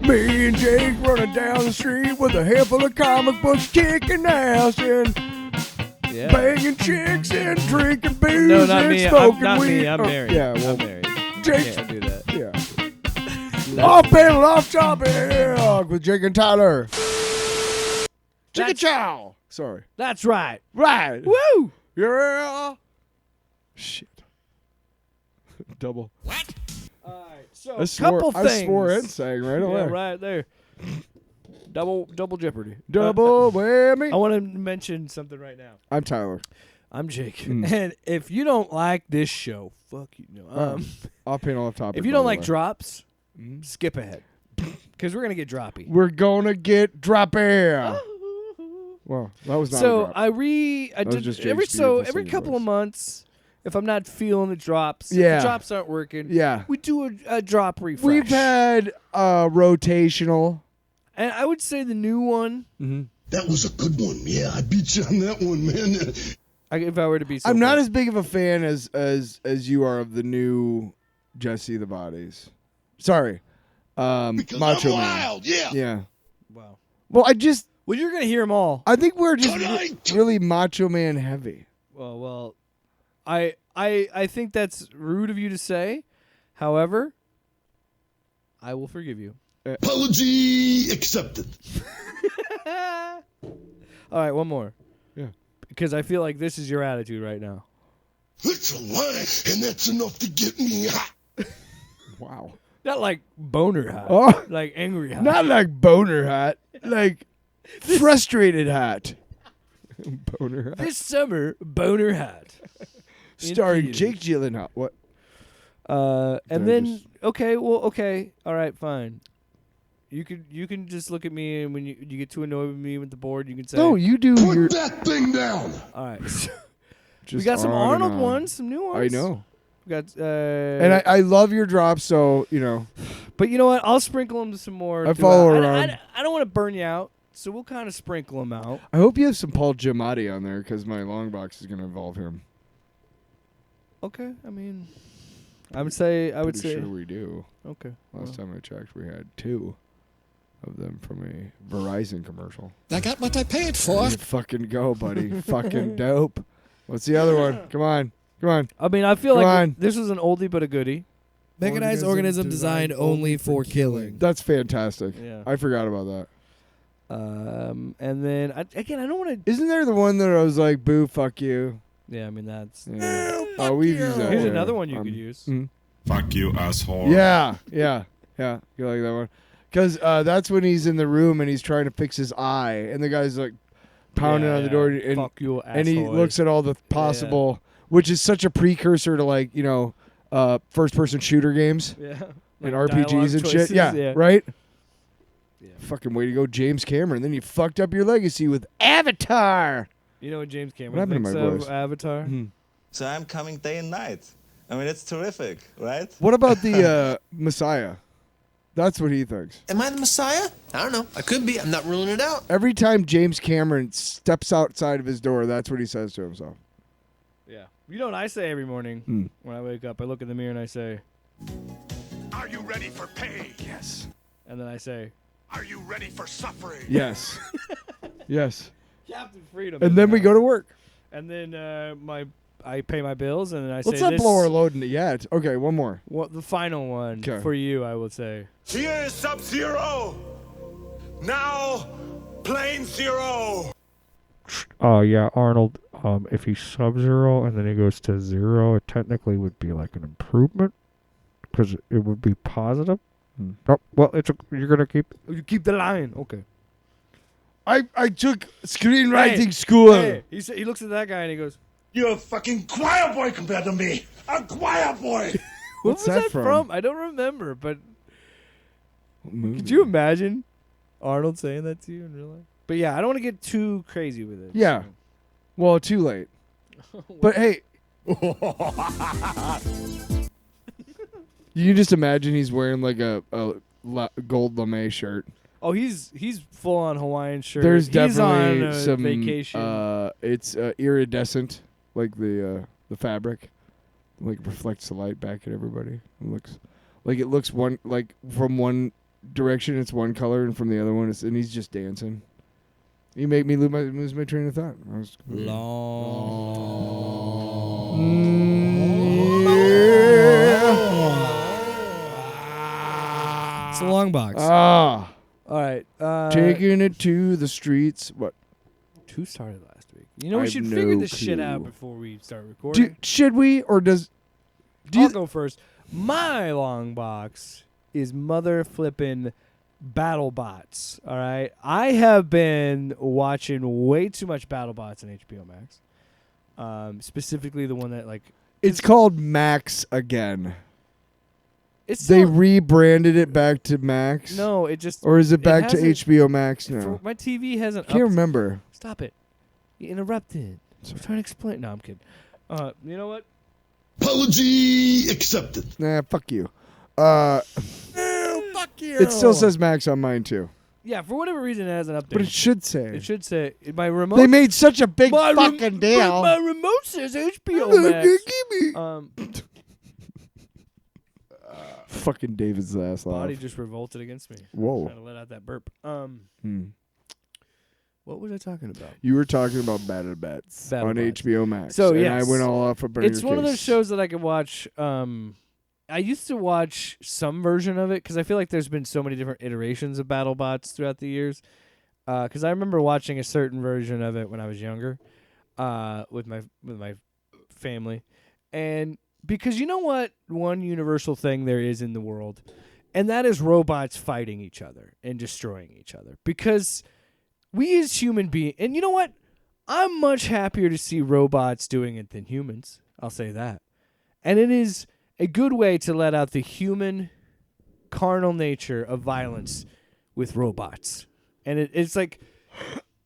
Me and Jake running down the street with a handful of comic books, kicking ass and banging chicks and drinking booze No, not and me. smoking Not weed. me. I'm married. Yeah, well, I'm married. Jake. Can't do that. Yeah. Off panel, off topic with Jake and Tyler. Chicka chow. Sorry. That's right. Right. Woo! Yeah. Shit. Double. What? All right. So I swore and sang right away. Yeah, right there. Double jeopardy. Double whammy. I want to mention something right now. I'm Tyler. I'm Jake. And if you don't like this show, fuck you. No. Off panel, off topic. If you don't like drops, skip ahead. Because we're going to get droppy. We're going to get droppy. Well, that was not a drop. Every couple of months, if I'm not feeling the drops, if the drops aren't working, we do a drop refresh. We've had rotational. And I would say the new one. Mm-hmm. That was a good one. Yeah, I beat you on that one, man. If I were to be so I'm not as big of a fan as you are of the new Jesse the Bodies. Sorry. Because Macho I'm Man. wild, yeah. Wow. Well, you're going to hear them all. I think we're just really Macho Man heavy. Well, I think that's rude of you to say. However, I will forgive you. Apology accepted. All right, one more. Yeah. Because I feel like this is your attitude right now. It's a lie, and that's enough to get me hot. Wow. Not like boner hot. Oh. Like angry hot. Not like boner hot. Like frustrated hot. Boner hot. This summer, boner hot. Starring Jake Gyllenhaal. What? And then okay, all right, fine. You can just look at me, and when you get too annoyed with me with the board, you can say, "No, you do." Put that thing down. All right. We got some Arnold ones, some new ones. I know. We got. And I love your drops, so you know. But you know what? I'll sprinkle them some more. I follow around. I don't want to burn you out, so we'll kind of sprinkle them out. I hope you have some Paul Giamatti on there because my long box is going to involve him. Okay, I mean, I would say. Sure we do. Okay. Last time I checked, we had 2 of them from a Verizon commercial. I got what I paid for. You fucking go, buddy. Fucking dope. What's the other one? Come on. I mean, I feel like this was an oldie but a goodie. Mechanized organism designed only for killing. That's fantastic. Yeah. I forgot about that. And then I don't want to. Isn't there the one that I was like, "Boo, fuck you"? Yeah, I mean that's. Yeah. Oh, we've used that. Here's another one you could use. Fuck you, asshole. Yeah. You like that one? Because that's when he's in the room and he's trying to fix his eye, and the guy's like pounding on the door, and fuck you, asshole. And he looks at all the possible, which is such a precursor to like first-person shooter games, and RPGs and shit. Yeah, right. Yeah. Fucking way to go, James Cameron. Then you fucked up your legacy with Avatar. You know what James Cameron thinks of Avatar? Mm-hmm. So I'm coming day and night. I mean, it's terrific, right? What about the Messiah? That's what he thinks. Am I the Messiah? I don't know. I could be. I'm not ruling it out. Every time James Cameron steps outside of his door, that's what he says to himself. Yeah. You know what I say every morning when I wake up? I look in the mirror and I say, "Are you ready for pain?" Yes. And then I say, "Are you ready for suffering?" Yes. Yes. Captain Freedom. And then we go to work. And then I pay my bills, and then I say, let's not blow our load yet. Okay, one more. What the final one for you? I would say. Here is Sub-Zero. Now, Plane Zero. Oh yeah, Arnold. If he's Sub-Zero and then he goes to 0, it technically would be like an improvement because it would be positive. Oh, well, you're gonna keep the line. Okay. I took screenwriting school. Hey, he looks at that guy and he goes, "You're a fucking choir boy compared to me. A choir boy." What was that from? I don't remember, but could you imagine Arnold saying that to you in real life? But yeah, I don't want to get too crazy with it. Yeah. Well, too late. But hey, you can just imagine he's wearing like a gold lame shirt. Oh, he's full on Hawaiian shirt. There's he's definitely on some vacation. It's iridescent, like the fabric, like reflects the light back at everybody. It looks from one direction it's one color, and from the other one and he's just dancing. You make me lose my train of thought. It's a long box. All right. Taking it to the streets. What? Who started last week? You know, we should figure this shit out before we start recording. Should we, or does... I'll go first. My long box is mother flippin' BattleBots. All right, I have been watching way too much BattleBots on HBO Max. Specifically, the one that it's called Max again. They rebranded it back to Max. No, it just or is it back to HBO Max now? My TV hasn't. I can't remember. Stop it! You interrupted. I'm trying to explain. No, I'm kidding. You know what? Apology accepted. Nah, fuck you. Fuck you. It still says Max on mine too. Yeah, for whatever reason it hasn't updated. But it should say. It should say my remote. They made such a big fucking deal. My remote says HBO Max. Fucking David's last laugh. Body just revolted against me. Whoa. Trying to let out that burp. What was I talking about? You were talking about BattleBots on HBO Max. So and I went all off a burger It's one of those shows that I could watch. I used to watch some version of it because I feel like there's been so many different iterations of BattleBots throughout the years. Because I remember watching a certain version of it when I was younger, with my family, and because you know what, one universal thing there is in the world, and that is robots fighting each other and destroying each other. Because we as human beings, and you know what, I'm much happier to see robots doing it than humans. I'll say that, and it is a good way to let out the human carnal nature of violence with robots. And it's like,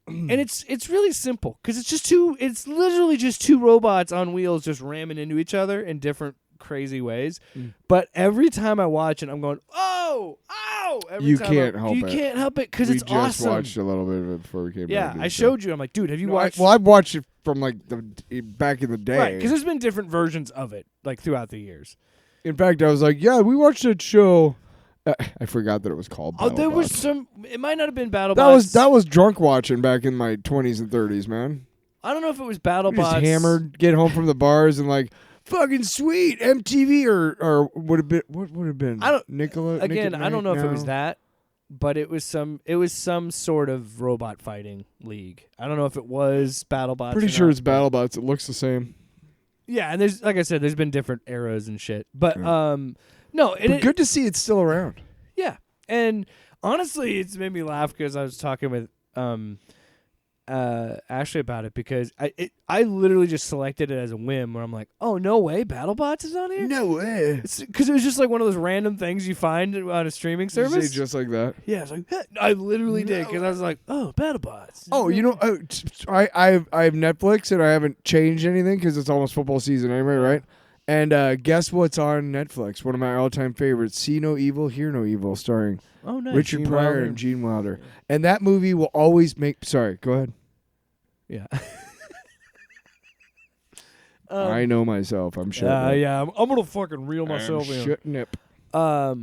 and it's really simple because it's literally just two robots on wheels just ramming into each other in different crazy ways. But every time I watch it, I'm going, oh, you can't help it. You can't help it because it's awesome. We just watched a little bit of it before we came back. Yeah, I showed you. I'm like, dude, have you watched? I've watched it from back in the day. Right, because there's been different versions of it throughout the years. In fact, I was like, yeah, we watched that show. I forgot that it was called BattleBots. There was some. It might not have been BattleBots. That was drunk watching back in my 20s and 30s, man. I don't know if it was BattleBots. Just hammered, get home from the bars, and fucking sweet MTV or would have been what would have been? Nicola. Again, I don't know if it was that, but it was some sort of robot fighting league. I don't know if it was BattleBots. Pretty sure it's BattleBots. It looks the same. Yeah, and there's like I said, there's been different eras and shit, but no, but good to see it's still around. Yeah, and honestly, it's made me laugh because I was talking with Ashley about it because I literally just selected it as a whim where I'm like, oh no way, BattleBots is on here. No way, because it was just like one of those random things you find on a streaming service. Did you say just like that? Yeah, it's like I literally did because I was like, oh, BattleBots. Oh, you know, I have Netflix and I haven't changed anything because it's almost football season anyway, right? And guess what's on Netflix? One of my all-time favorites, See No Evil, Hear No Evil, starring Richard Gene Pryor Wilder. and Gene Wilder. And that movie will always make... Sorry, go ahead. Yeah. I know myself. I'm sure. Yeah, I'm going to fucking reel myself in. Shut nip. No,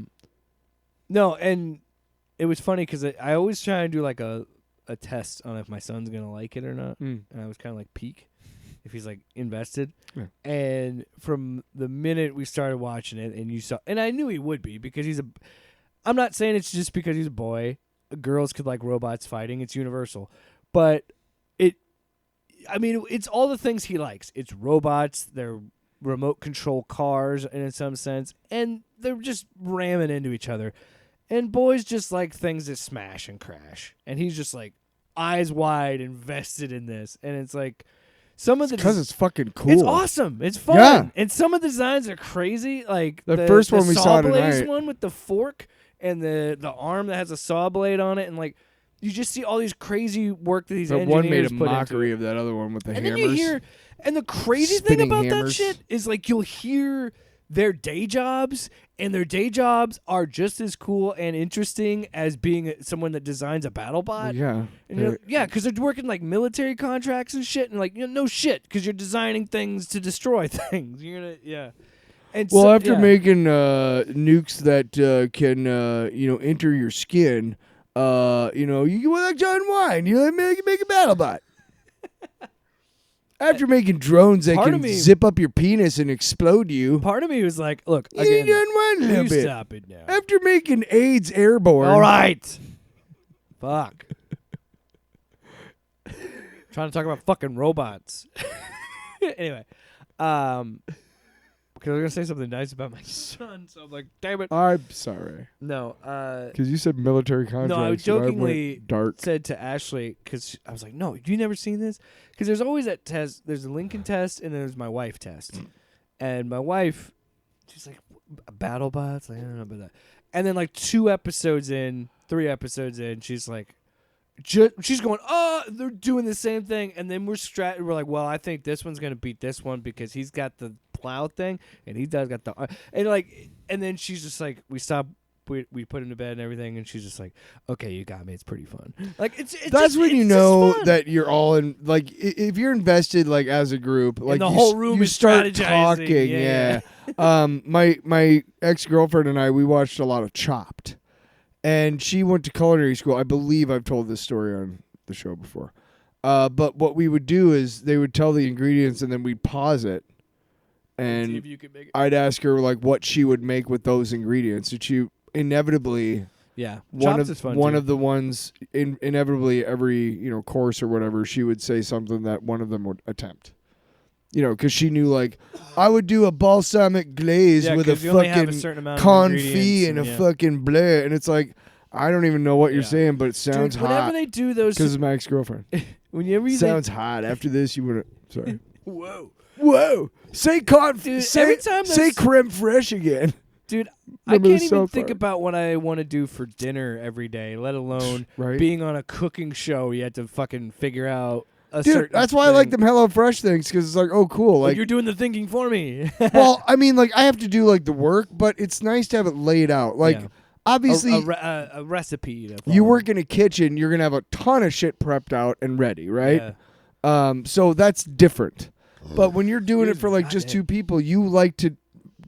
and it was funny because I always try and do like a test on if my son's going to like it or not. And I was kind of like peek. If he's invested, and from the minute we started watching it, and you saw, and I knew he would be because I'm not saying it's just because he's a boy. Girls could like robots fighting; it's universal. But it's all the things he likes. It's robots. They're remote control cars, in some sense, and they're just ramming into each other. And boys just like things that smash and crash, and he's just like eyes wide, invested in this, and it's like. Because it's fucking cool. It's awesome. It's fun. Yeah. And some of the designs are crazy. Like the first one we saw tonight. One with the fork and the arm that has a saw blade on it. And you just see all these crazy work that these engineers one made a put mockery into of that other one with the and hammers. Then you hear, and the crazy thing about hammers. that shit is you'll hear their day jobs, and their day jobs are just as cool and interesting as being someone that designs a BattleBot. Yeah. And because they're working military contracts and shit, and no shit, because you're designing things to destroy things. You're gonna, And well, so, after making nukes that can enter your skin, you go like John Wine. You make a battle bot. After making drones that can zip up your penis and explode you. Part of me was like, look, You again, done one little bit. stop it now. After making AIDS airborne. All right. Fuck. Trying to talk about fucking robots. Anyway, because I was gonna say something nice about my son, so I'm like, damn it. I'm sorry. No, because you said military contracts. No, I jokingly dark. said to Ashley, because I was like, no, you never seen this? Because there's always that test. There's a Lincoln test, and there's my wife test. And my wife, she's like, BattleBots? Like, I don't know about that. And then like 3 episodes in, she's like, she's going, oh, they're doing the same thing. And then we're like, well, I think this one's going to beat this one because he's got the plow thing, and he does got the and then she's just like, we put him to bed and everything, and she's just like, okay, you got me, it's pretty fun. Like it's that's just, when you it's know fun. that you're all in, like, if you're invested, like, as a group, like, and the whole room you is start strategizing. talking. Yeah. My ex-girlfriend and I, we watched a lot of Chopped, and she went to culinary school. I believe I've told this story on the show before, but what we would do is they would tell the ingredients, and then we'd pause it. And I'd ask her, like, what she would make with those ingredients. And she inevitably, one of the ones, inevitably every course or whatever, she would say something that one of them would attempt. Because she knew, like, I would do a balsamic glaze with a fucking confit and a fucking bleh. And it's like, I don't even know what you're saying, but it sounds hot. Whenever they do those, because of my ex-girlfriend. Sounds hot. After this, you want to. Sorry. Whoa! Say say creme fraiche again. Dude, I can't even think about what I want to do for dinner every day, let alone being on a cooking show. You had to fucking figure out a certain that's why thing. I like them HelloFresh things, because it's like, oh, cool. Like, you're doing the thinking for me. Well, I mean, like, I have to do, like, the work, but it's nice to have it laid out. Like, obviously, a recipe. You work in a kitchen, you're going to have a ton of shit prepped out and ready, right? Yeah. So that's different. But when you're doing it for, like, just 2 people, you like to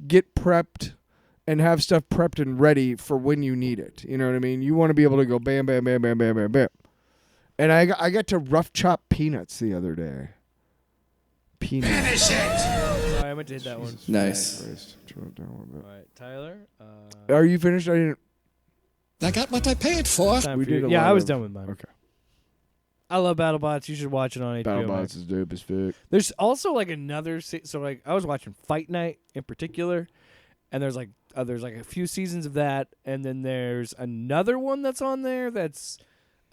get prepped and have stuff prepped and ready for when you need it. You know what I mean? You want to be able to go bam, bam, bam, bam, bam, bam, bam. And I got to rough chop peanuts the other day. Peanuts. Finish it! Sorry, I meant to hit that one. Nice. All right, Tyler. Are you finished? I got what I paid for. I was done with mine. Okay. I love BattleBots. You should watch it on HBO. BattleBots is dope as fuck. There's also like another, so like I was watching Fight Night in particular, and there's like a few seasons of that, and then there's another one that's on there that's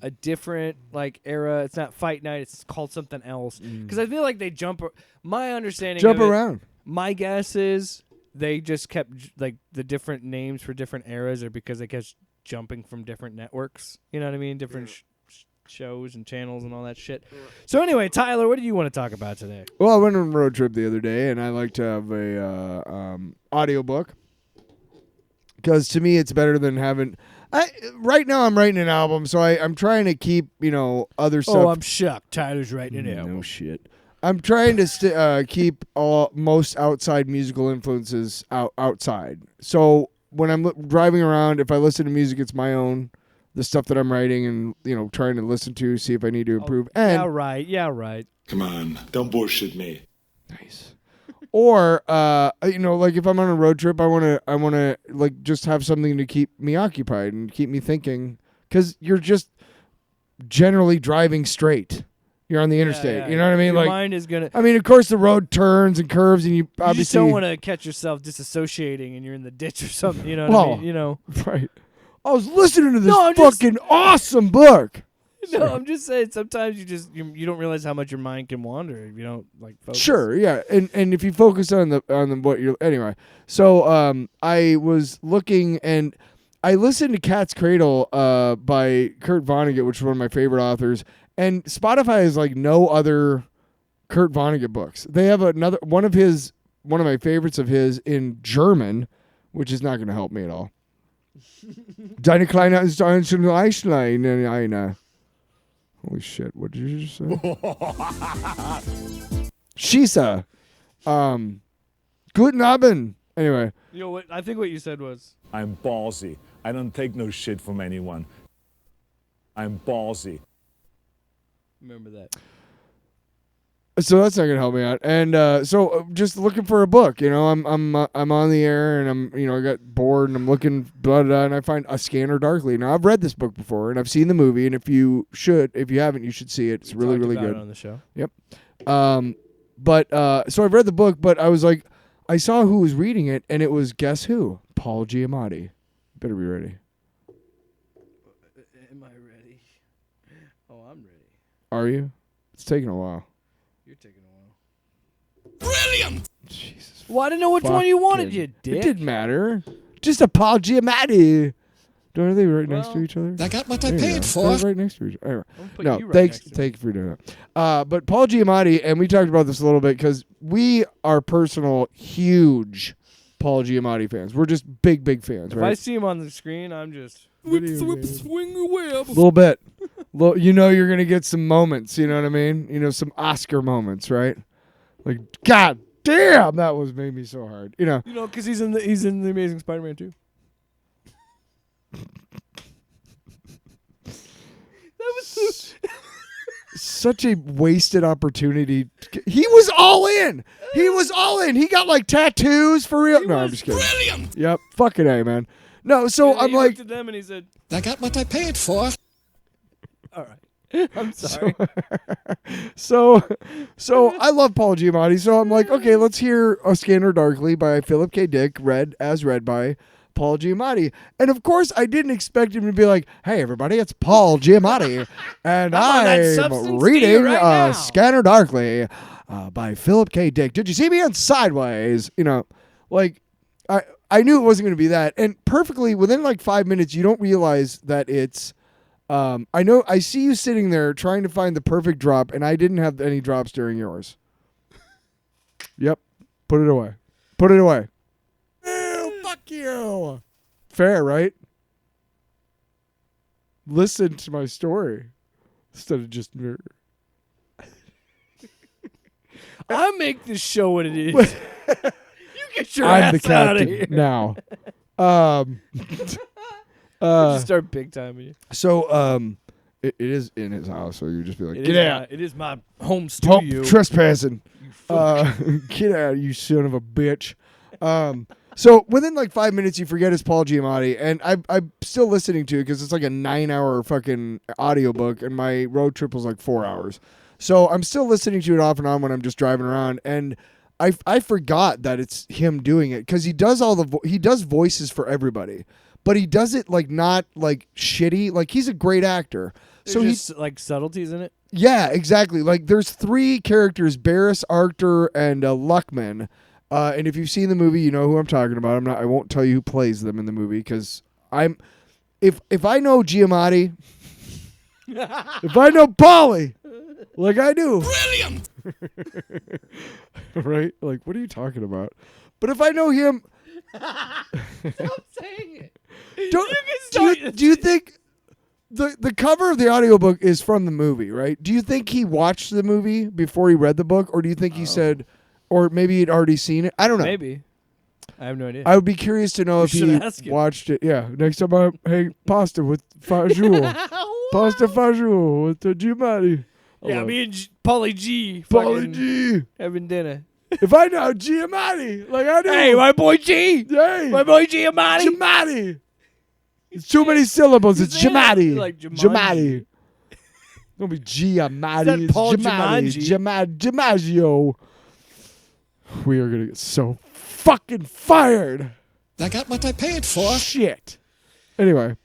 a different like era. It's not Fight Night. It's called something else. Because I feel like they jump. My understanding of it, around. My guess is they just kept like the different names for different eras, or because they kept jumping from different networks. You know what I mean? Different shows and channels and all that shit. So anyway, Tyler, what do you want to talk about today? Well, I went on a road trip the other day, and I like to have a audiobook, because to me it's better than having. Right now I'm writing an album, so I'm trying to keep other stuff. Oh, I'm shocked. Tyler's writing an album. No shit. I'm trying to keep most outside musical influences outside. So when I'm driving around, if I listen to music, it's my own. The stuff that I'm writing and, trying to listen to, see if I need to improve. Yeah, right. Come on, don't bullshit me. Nice. Or, like if I'm on a road trip, I want to like just have something to keep me occupied and keep me thinking. Because you're just generally driving straight. You're on the interstate. Yeah. You know what I mean? Your like, mind is going to... I mean, of course, the road turns and curves, and you obviously... just don't want to catch yourself disassociating and you're in the ditch or something. You know what I mean? Right. I was listening to this fucking awesome book. No, I'm just saying sometimes you don't realize how much your mind can wander if you don't like focus. Sure, yeah, and if you focus on what you're anyway. So I was looking and I listened to Cat's Cradle by Kurt Vonnegut, which is one of my favorite authors. And Spotify has like no other Kurt Vonnegut books. They have one of my favorites of his in German, which is not going to help me at all. Deine kleine Einstein. Holy shit, what did you just say? Shisa. Guten Abend. Anyway. You know what? I think what you said was, I'm ballsy. I don't take no shit from anyone. I'm ballsy. remember that. So that's not gonna help me out. And so just looking for a book. You know, I'm on the air and I got bored and I'm looking blah, blah, blah, and I find A Scanner Darkly. Now I've read this book before and I've seen the movie, and if you haven't, you should see it. It's really really good. On the show. Yep. But so I've read the book, but I was like, I saw who was reading it, and it was, guess who? Paul Giamatti. Better be ready. Am I ready? Oh, I'm ready. Are you? It's taking a while. You're taking a while. Brilliant! Jesus. Well, I didn't know which one you wanted, you dick. It didn't matter. Just a Paul Giamatti. Don't they right next to each other? I got what I paid for. They're right next to each other. No, thank you for doing that. But Paul Giamatti, and we talked about this a little bit because we are personal, huge Paul Giamatti fans. We're just big, big fans, right? If I see him on the screen, I'm just Whip, swing a web. A little bit. You're going to get some moments, you know what I mean? Some Oscar moments, right? Like, God damn, that made me so hard. because he's in the Amazing Spider-Man 2. That was such a wasted opportunity. He was all in. He got like tattoos for real. No, I'm just kidding. Brilliant! Yep. Fucking A, man. No, so I'm he like, looked at them and he said, I got what I paid for. "All right, I'm sorry." So I love Paul Giamatti. So I'm like, okay, let's hear A Scanner Darkly by Philip K. Dick, read by Paul Giamatti. And of course, I didn't expect him to be like, hey, everybody, it's Paul Giamatti. And I'm reading Scanner Darkly by Philip K. Dick. Did you see me on Sideways? I knew it wasn't going to be that. And perfectly, within like 5 minutes, you don't realize that it's, I see you sitting there trying to find the perfect drop, and I didn't have any drops during yours. Yep. Put it away. Fuck you. Fair, right? Listen to my story instead of just. I make this show what it is. You get your I'm the ass out of captain here now. Just start big timing you. So it is in his house, so you just be like, get out. It is my home studio. Trespassing. Get out, you son of a bitch. So within like 5 minutes, you forget it's Paul Giamatti, and I'm still listening to it because it's like a 9-hour fucking audiobook, and my road trip was like 4 hours. So I'm still listening to it off and on when I'm just driving around, and I forgot that it's him doing it because he does he does voices for everybody, but he does it like not like shitty. Like he's a great actor. So he's like subtleties in it. Yeah, exactly. Like there's 3 characters: Barris, Arctur, and Luckman. And if you've seen the movie, you know who I'm talking about. I won't tell you who plays them in the movie because if I know Giamatti, if I know Paulie, like I do, Brilliant! right? Like, what are you talking about? But if I know him, Stop saying it. Do you think the cover of the audiobook is from the movie, right? Do you think he watched the movie before he read the book, or do you think he said, or maybe he'd already seen it? I don't know. Maybe. I have no idea. I would be curious to know if he watched it. Yeah, next time I pasta with fajoule. Pasta fajoule with the Giamatti. Yeah, me and Paulie G. Paulie G. Having dinner. If I know Giamatti, like I do. Hey, my boy G. Hey. My boy Giamatti. Giamatti. It's too many syllables. It's Giamatti. Like Giamatti. Don't be Giamatti. It's Paul Giamatti. Giamaggio. We are going to get so fucking fired. I got what I paid for. Shit. Anyway.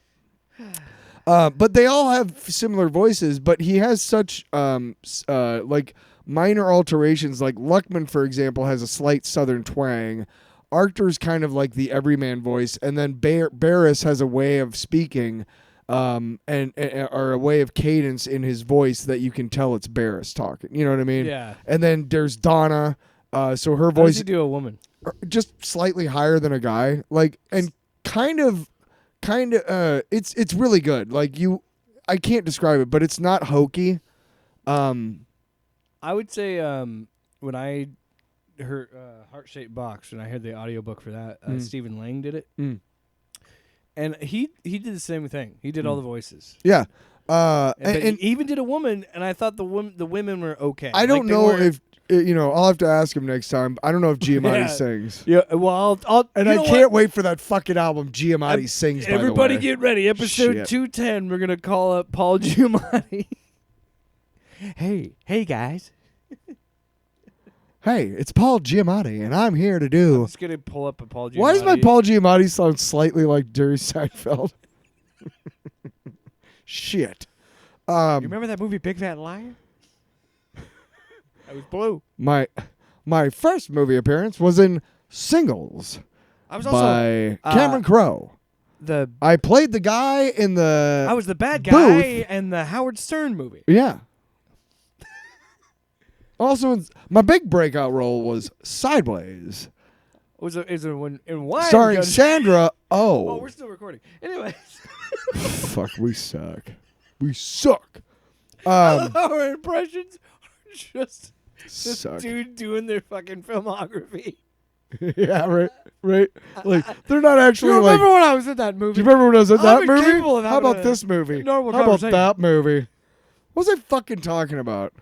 But they all have similar voices, but he has such like minor alterations. Like Luckman, for example, has a slight southern twang. Arctur's kind of like the everyman voice, and then Barris has a way of speaking, or a way of cadence in his voice that you can tell it's Barris talking. You know what I mean? Yeah. And then there's Donna. So her voice. How does he do a woman? Just slightly higher than a guy, like, and kind of. It's really good. Like I can't describe it, but it's not hokey. I would say when I her Heart-Shaped Box, and I heard the audiobook for that. Stephen Lang did it. And he did the same thing. He did all the voices. Yeah. And he even did a woman, and I thought the women were okay. I don't know if I'll have to ask him next time. I don't know if Giamatti sings. Yeah, well, I'll and I can't wait for that fucking album Giamatti sings. Everybody, by the way. get ready. Episode 210. We're gonna call up Paul Giamatti. Hey guys. Hey, it's Paul Giamatti, and I'm here to do. I'm just gonna pull up a Paul Giamatti. Why does my Paul Giamatti sound slightly like Jerry Seinfeld? Shit. You remember that movie Big Fat Liar? I was blue. My first movie appearance was in Singles. I was by Cameron Crowe. I played the guy in the. I was the bad guy booth. in the Howard Stern movie. Yeah. Also, my big breakout role was Sideways. Is it in what? Starring Sandra Oh. Oh, we're still recording. Anyways. Fuck, we suck. We suck. Our impressions are just this suck. dude doing their fucking filmography. Yeah, right. Like they're not actually. Do you remember like, when I was in that movie? Do you remember when I was in that movie? Capable of How about having this movie? normal How about conversation. that movie? What was I fucking talking about?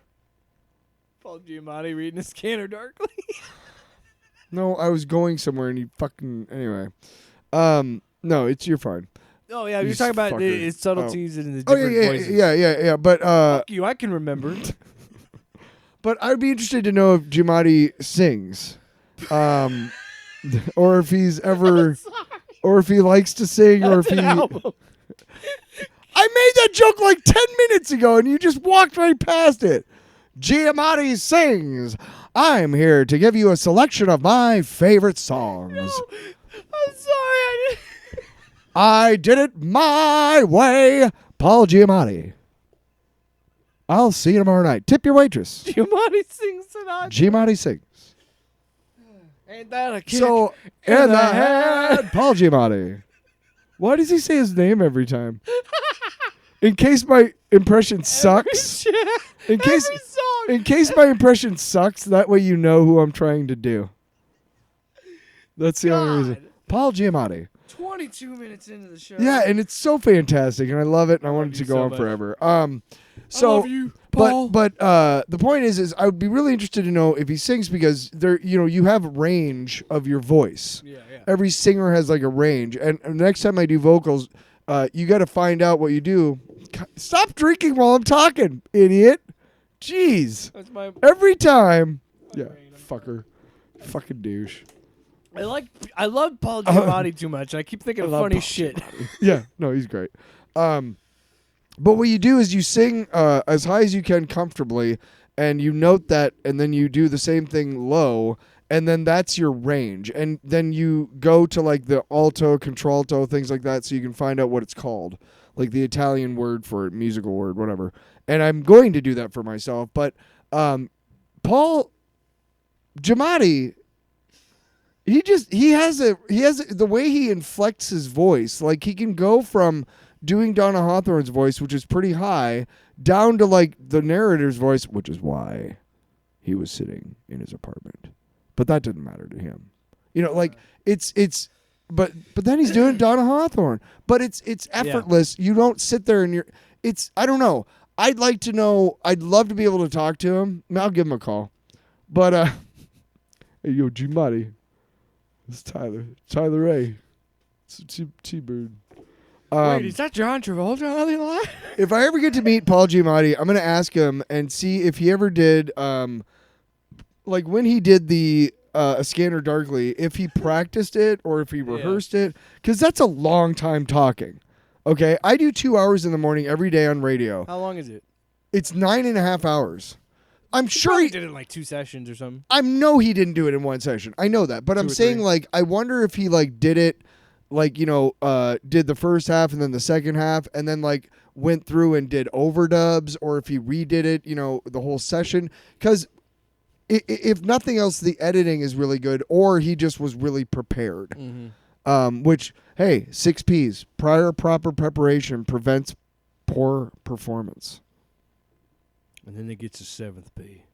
Paul Giamatti reading a Scanner Darkly. No, I was going somewhere and you fucking anyway. No, you're fine. Oh yeah, you're talking about fucker. the subtleties and the Oh different voices. yeah. But Fuck you, I can remember. But I'd be interested to know if Giamatti sings, or if he's ever, or if he likes to sing, or if he. I made that joke like 10 minutes ago, and you just walked right past it. Giamatti sings. I'm here to give you a selection of my favorite songs. No, I'm sorry, I did it my way. Paul Giamatti. I'll see you tomorrow night. Tip your waitress. Giamatti sings tonight. Giamatti sings. Ain't that a kick? So, in the head, Paul Giamatti. Why does he say his name every time? In case my impression sucks. In case my impression sucks, that way you know who I'm trying to do. That's the only reason. Paul Giamatti. 22 minutes into the show. Yeah, and it's so fantastic, and I love it, and I want it to go on forever. So, I love you, Paul. But the point is I would be really interested to know if he sings because you have a range of your voice. Yeah. Every singer has like a range, and next time I do vocals, you got to find out what you do. Stop drinking while I'm talking, idiot. Jeez. Every time. Yeah, fucker. Fucking douche. I love Paul Giamatti too much. I keep thinking of funny shit. Yeah, no, he's great. But what you do is you sing as high as you can comfortably, and you note that, and then you do the same thing low, and then that's your range. And then you go to like the alto, contralto, things like that, so you can find out what it's called, like the Italian word for it, musical word, whatever. And I'm going to do that for myself. But Paul Giamatti, he has the way he inflects his voice. Like he can go from doing Donna Hawthorne's voice, which is pretty high, down to like the narrator's voice, which is why he was sitting in his apartment. But that didn't matter to him. Like it's but then he's doing Donna Hawthorne. But it's effortless. Yeah. You don't sit there and I don't know. I'd like to know. I'd love to be able to talk to him. I'll give him a call. But hey, yo, Giamatti. It's Tyler Ray. It's T-Bird. Wait, is that John Travolta on the line? If I ever get to meet Paul Giamatti, I'm going to ask him and see if he ever did, like when he did the A Scanner Darkly, if he practiced it or if he rehearsed it. Because that's a long time talking. Okay? I do 2 hours in the morning every day on radio. How long is it? It's 9.5 hours. I'm sure he did it in like 2 sessions or something. I know he didn't do it in one session. I know that. But I'm saying, like, I wonder if he, like, did it, like, did the first half and then the second half and then, like, went through and did overdubs, or if he redid it, the whole session. Because if nothing else, the editing is really good, or he just was really prepared. Mm-hmm. Which, hey, 6 Ps. Prior proper preparation prevents poor performance. And then it gets a 7th P.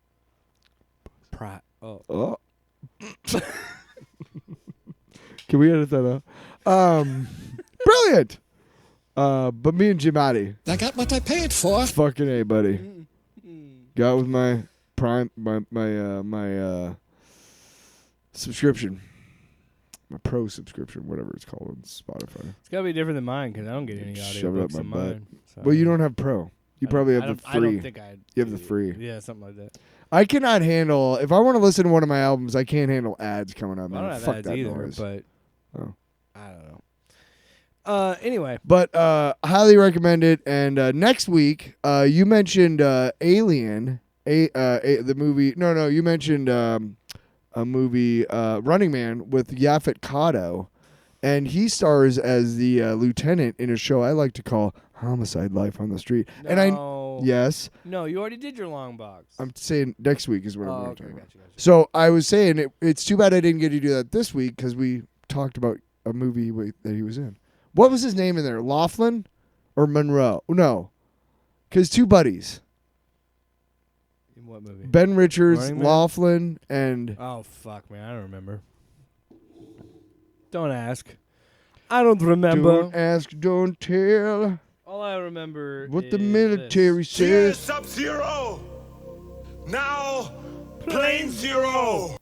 Can we edit that out? Brilliant. But me and Jim Addy. I got what I paid for. Fucking A, buddy. Got with my Prime, my subscription. My Pro subscription, whatever it's called on Spotify. It's gotta be different than mine because I don't get any Shove it up audiobooks my in butt. mine. So. Well, you don't have Pro. You probably have the free. I don't think I. You have the free. Yeah, something like that. I cannot handle, if I want to listen to one of my albums, I can't handle ads coming up. I don't have Fuck ads that either, noise. but Oh. I don't know. Anyway. But highly recommend it. And next week, you mentioned Alien, the movie. No, you mentioned a movie, Running Man, with Yaphet Kotto. And he stars as the lieutenant in a show I like to call Homicide: Life on the Street. No. And yes. No, you already did your long box. I'm saying next week is what I'm okay, talking about. gotcha. So I was saying it's too bad I didn't get to do that this week because we talked about a movie that he was in. What was his name in there? Laughlin or Monroe? No, because two buddies. In what movie? Ben Richards, Running Man? Laughlin, and Oh fuck, man, I don't remember. Don't ask. I don't remember. Don't ask, don't tell. All I remember What the is military this. Cheers, says. Sub-Zero. Now, Plane Zero. All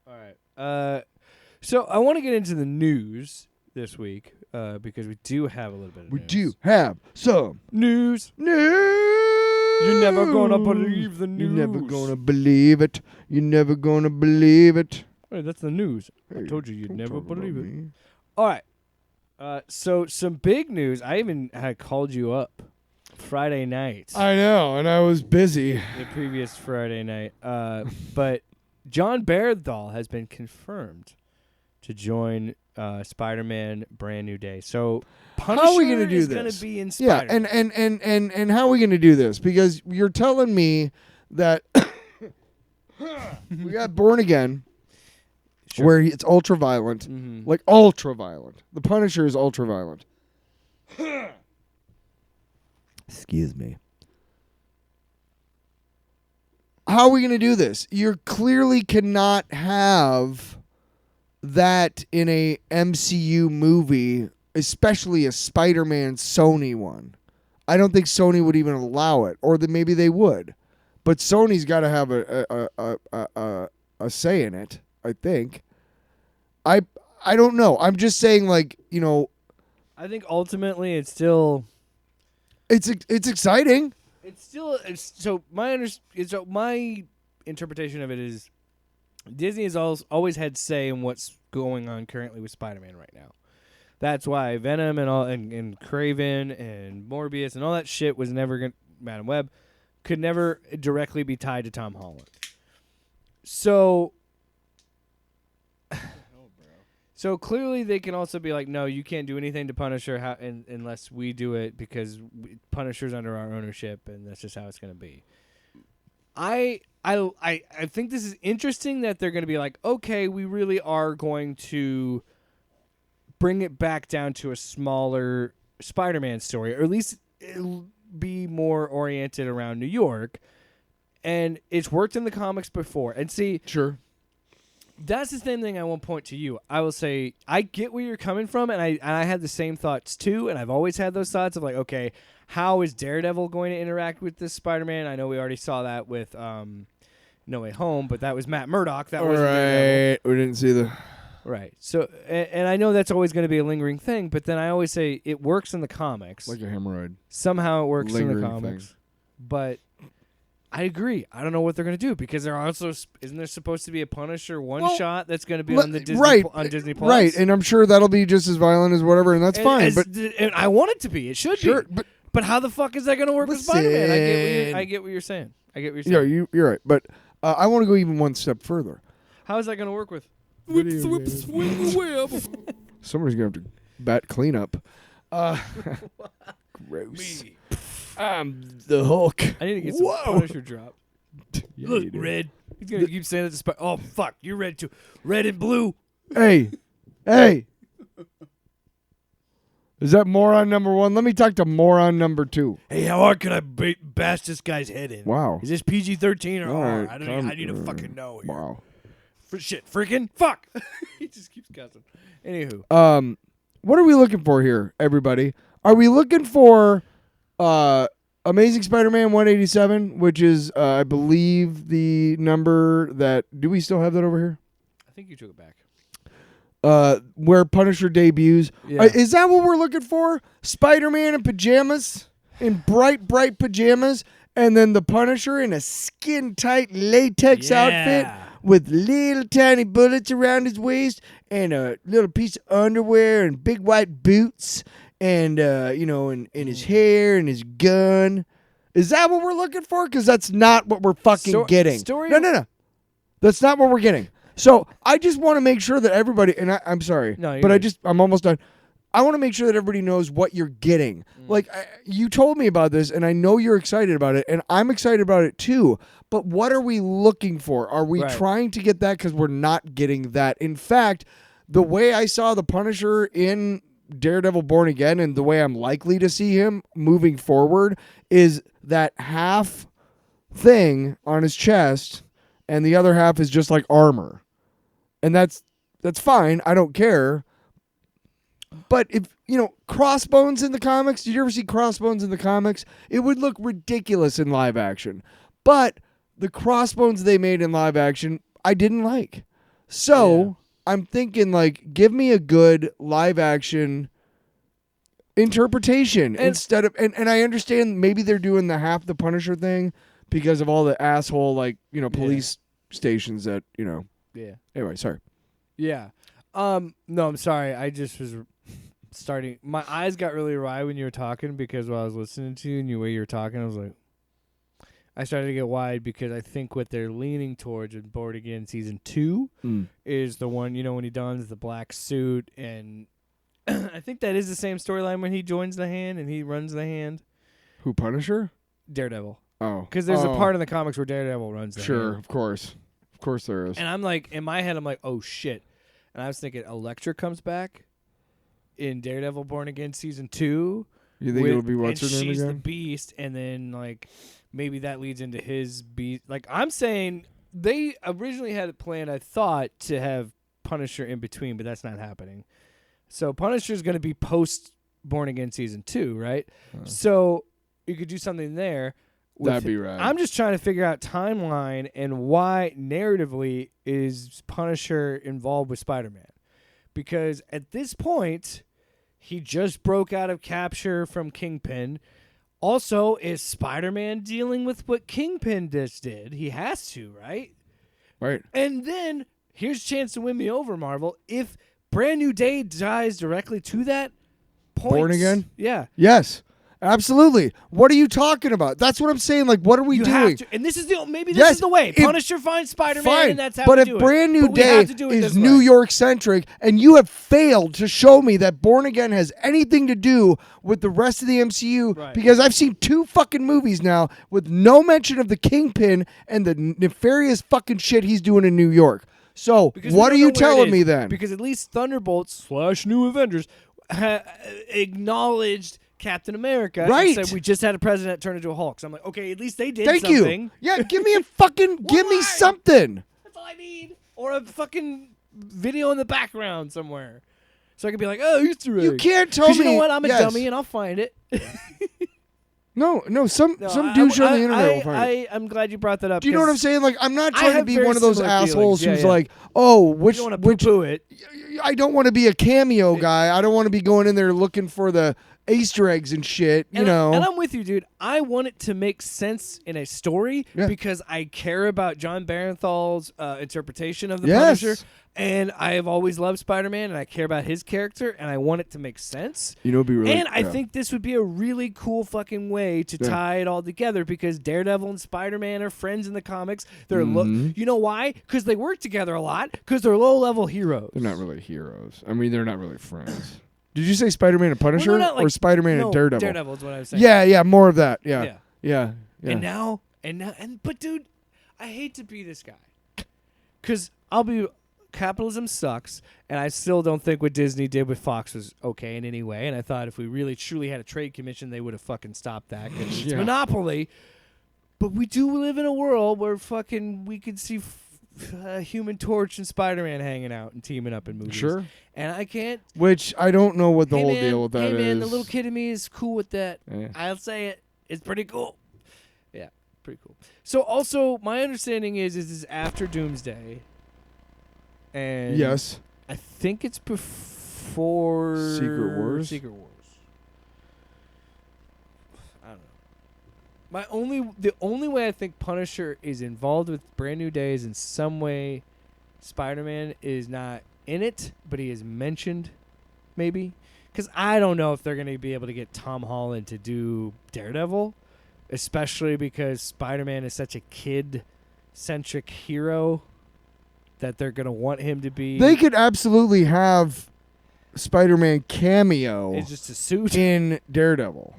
right. So I want to get into the news this week because we do have a little bit of We news. do have some News. news. You're never gonna believe the You're news. never gonna believe it. You're never gonna believe it. Hey, that's the news. I Hey, told you you'd don't never talk about believe it. me. All right. So some big news. I even had called you up Friday night. I know, and I was busy. The previous Friday night. But John Bernthal has been confirmed to join Spider-Man Brand New Day. So Punisher How are we gonna do is this? going to be in Yeah, Spider-Man. and how are we gonna do this? Because you're telling me that we got Born Again, Sure. where it's ultra violent, Mhm. like ultra violent. The Punisher is ultra violent. Excuse me. How are we gonna do this? You clearly cannot have that in a MCU movie, especially a Spider-Man Sony one. I don't think Sony would even allow it, or maybe they would. But Sony's got to have a say in it, I think. I don't know. I'm just saying, like, you know, I think ultimately it's still it's exciting. so my interpretation of it is Disney has always had say in what's going on currently with Spider-Man right now. That's why Venom and Kraven and Morbius and all that shit was never going Madam Web could never directly be tied to Tom Holland. So clearly they can also be like, no, you can't do anything to Punisher unless we do it because Punisher's under our ownership and that's just how it's going to be. I think this is interesting that they're going to be like, okay, we really are going to bring it back down to a smaller Spider-Man story, or at least it'll be more oriented around New York. And it's worked in the comics before. And see, Sure. that's the same thing I won't point to you. I will say, I get where you're coming from, and I had the same thoughts too, and I've always had those thoughts of like, okay, how is Daredevil going to interact with this Spider-Man? I know we already saw that with No Way Home, but that was Matt Murdock. That wasn't Daredevil. We didn't see the... Right. So, and I know that's always going to be a lingering thing, but then I always say it works in the comics. Like a hemorrhoid. Somehow it works in the Lingering comics. thing. But I agree. I don't know what they're going to do because there also isn't there supposed to be a Punisher one-shot that's going to be on the Disney on Disney Plus? Right, and I'm sure that'll be just as violent as whatever, and that's fine. But and I want it to be. It should sure, be. But how the fuck is that going to work with Spider-Man? I get what you're saying. You're right. But I want to go even one step further. How is that going to work with? Somebody's gonna have to bat cleanup. Gross. Me. I'm the Hulk. I need to get some Punisher drop. Yeah, Look, you do. red. He's gonna keep saying that to oh fuck, you're red too. Red and blue. Hey. Is that moron number one? Let me talk to moron number two. Hey, how hard can I bash this guy's head in? Wow. Is this PG-13 or All R? right, I need to fucking know here. Wow. shit, freaking, fuck. He just keeps cussing. Anywho. What are we looking for here, everybody? Are we looking for Amazing Spider-Man 187, which is, I believe, the number that... Do we still have that over here? I think you took it back. Where Punisher debuts. Yeah. Is that what we're looking for? Spider-Man in pajamas? In bright pajamas? And then the Punisher in a skin-tight latex outfit with little tiny bullets around his waist and a little piece of underwear and big white boots and, and his hair and his gun. Is that what we're looking for? Because that's not what we're fucking getting. No. That's not what we're getting. So I just want to make sure that everybody, and I'm sorry, I'm almost done. I want to make sure that everybody knows what you're getting. Like, you told me about this, and I know you're excited about it, and I'm excited about it too. But what are we looking for? Are we trying to get that? Because we're not getting that. In fact, the way I saw the Punisher in Daredevil Born Again and the way I'm likely to see him moving forward is that half thing on his chest, and the other half is just like armor. And that's fine. I don't care. But if, Crossbones in the comics, did you ever see Crossbones in the comics? It would look ridiculous in live action. But the Crossbones they made in live action, I didn't like. So I'm thinking, give me a good live action interpretation instead of, and I understand maybe they're doing the half the Punisher thing because of all the asshole, police stations that, Yeah. Anyway, sorry. Yeah. No, I'm sorry. I just was starting. My eyes got really wry when you were talking because while I was listening to you and the way you were talking, I was like, I started to get wide because I think what they're leaning towards in Born Again Season 2 is the one, when he dons the black suit. And I think that is the same storyline when he joins the Hand and he runs the Hand. Who, Punisher? Daredevil. Oh. Because there's a part in the comics where Daredevil runs the Hand. Sure, of course. Of course there is. And I'm like, in my head, I'm like, oh, shit. And I was thinking Elektra comes back in Daredevil Born Again Season 2. You think it'll be what's her name again? She's the Beast, and then, maybe that leads into his Beast. I'm saying they originally had it planned, I thought, to have Punisher in between, but that's not happening. So Punisher's going to be post Born Again Season 2, right? So you could do something there. That'd be right. I'm just trying to figure out timeline and why narratively is Punisher involved with Spider-Man. Because at this point, he just broke out of capture from Kingpin. Also, is Spider-Man dealing with what Kingpin just did? He has to, right? Right. And then, here's a chance to win me over, Marvel. If Brand New Day ties directly to that point. Born Again? Yeah. Yes. Absolutely. What are you talking about? That's what I'm saying. What are we doing? And this is maybe this is the way. Punisher finds Spider-Man, and that's how we do it. But if Brand New Day is New York centric, and you have failed to show me that Born Again has anything to do with the rest of the MCU, because I've seen 2 fucking movies now with no mention of the Kingpin and the nefarious fucking shit he's doing in New York. So what are you telling me then? Because at least Thunderbolts / New Avengers acknowledged Captain America. Right. And said we just had a president turn into a Hulk. So I'm like, okay, at least they did something. Thank you. Yeah, give me a fucking, give me something. That's all I need. Or a fucking video in the background somewhere. So I can be like, oh, Easter egg. You can't tell me. You know what? I'm a dummy and I'll find it. No, some douche on the internet will find it. I'm glad you brought that up. Do you know what I'm saying? I'm not trying to be one of those assholes who's like, which... You don't want to poo-poo it. I don't want to be a cameo guy. I don't want to be going in there looking for the Easter eggs and shit, you know. And I'm with you, dude. I want it to make sense in a story because I care about John Barenthal's interpretation of the Punisher. And I have always loved Spider-Man, and I care about his character, and I want it to make sense. It'd be really... And I think this would be a really cool fucking way to tie it all together because Daredevil and Spider-Man are friends in the comics. They're you know why? Because they work together a lot, because they're low-level heroes. They're not really heroes. I mean, they're not really friends. Did you say Spider-Man and Punisher or Spider-Man and Daredevil? Daredevil is what I was saying. Yeah, more of that. Yeah. But dude, I hate to be this guy. Because capitalism sucks, and I still don't think what Disney did with Fox was okay in any way. And I thought if we really truly had a trade commission, they would have fucking stopped that because it's monopoly. But we do live in a world where fucking we could see Human Torch and Spider-Man hanging out and teaming up in movies. Sure. And I can't. Which I don't know what the whole man, deal with that is. Hey man, the little kid in me is cool with that. Yeah. I'll say it. It's pretty cool. Yeah, pretty cool. So also, my understanding is this is after Doomsday. And Yes. I think it's before Secret Wars? Secret Wars. I don't know. The only way I think Punisher is involved with Brand New Day is in some way Spider-Man is not in it, but he is mentioned, maybe. Because I don't know if they're going to be able to get Tom Holland to do Daredevil, especially because Spider-Man is such a kid-centric hero that they're going to want him to be. They could absolutely have Spider-Man cameo It's just a suit. in Daredevil.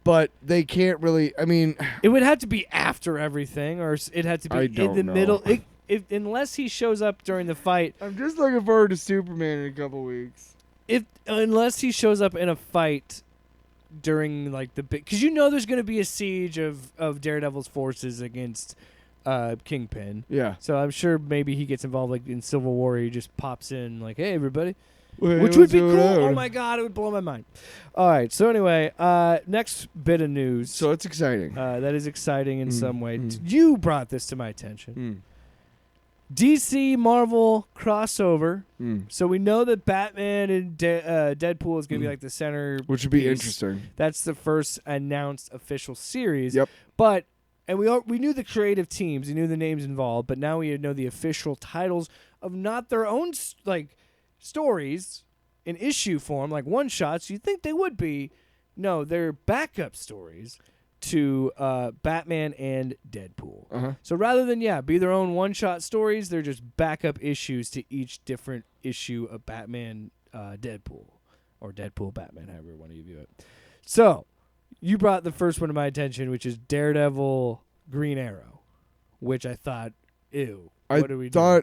But they can't really, I mean... It would have to be after everything, or it had to be in the middle. Unless he shows up during the fight. I'm just looking forward to Superman in a couple weeks. Unless he shows up in a fight during like the big, because there's going to be a siege of Daredevil's forces against Kingpin. Yeah. So I'm sure maybe he gets involved like in Civil War. He just pops in like, "Hey, everybody," Wait, which would be what's cool. going on? Oh my god, it would blow my mind. All right. So anyway, next bit of news. So it's exciting. That is exciting in some way. You brought this to my attention. DC Marvel crossover. So we know that Batman and Deadpool is going to be like the center, which would be piece. interesting. That's the first announced official series. Yep. But we knew the creative teams, we knew the names involved, but now we know the official titles of not their own like stories in issue form, like one shots. You'd think they would be. No, they're backup stories to Batman and Deadpool. Uh-huh. So rather than be their own one-shot stories, they're just backup issues to each different issue of Batman, Deadpool, or Deadpool Batman, however you want to view it. So you brought the first one to my attention, which is Daredevil Green Arrow, which I thought, ew, what are we doing?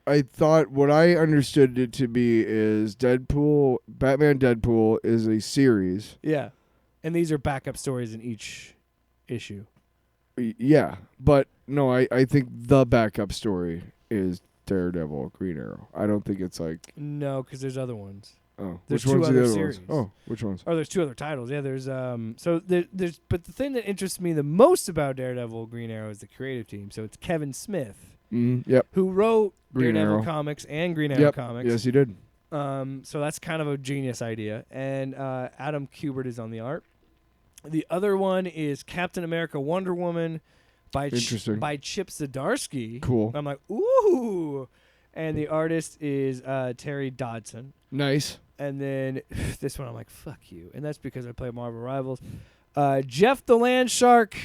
I thought what I understood it to be is Batman Deadpool is a series. Yeah. And these are backup stories in each issue. Yeah, but no, I think the backup story is Daredevil, Green Arrow. I don't think it's like... No, because there's other ones. Oh, there's which ones two are other the other series. ones? Oh, which ones? Oh, there's two other titles. Yeah, there's there's but the thing that interests me the most about Daredevil, Green Arrow is the creative team. So it's Kevin Smith, Yep, who wrote Green Daredevil Arrow comics and Green Arrow comics. Yes, he did. So that's kind of a genius idea. And Adam Kubert is on the art. The other one is Captain America Wonder Woman by Chip Zdarsky. Cool. I'm like, ooh. And the artist is Terry Dodson. Nice. And then this one I'm like, fuck you. And that's because I play Marvel Rivals. Jeff the Land Shark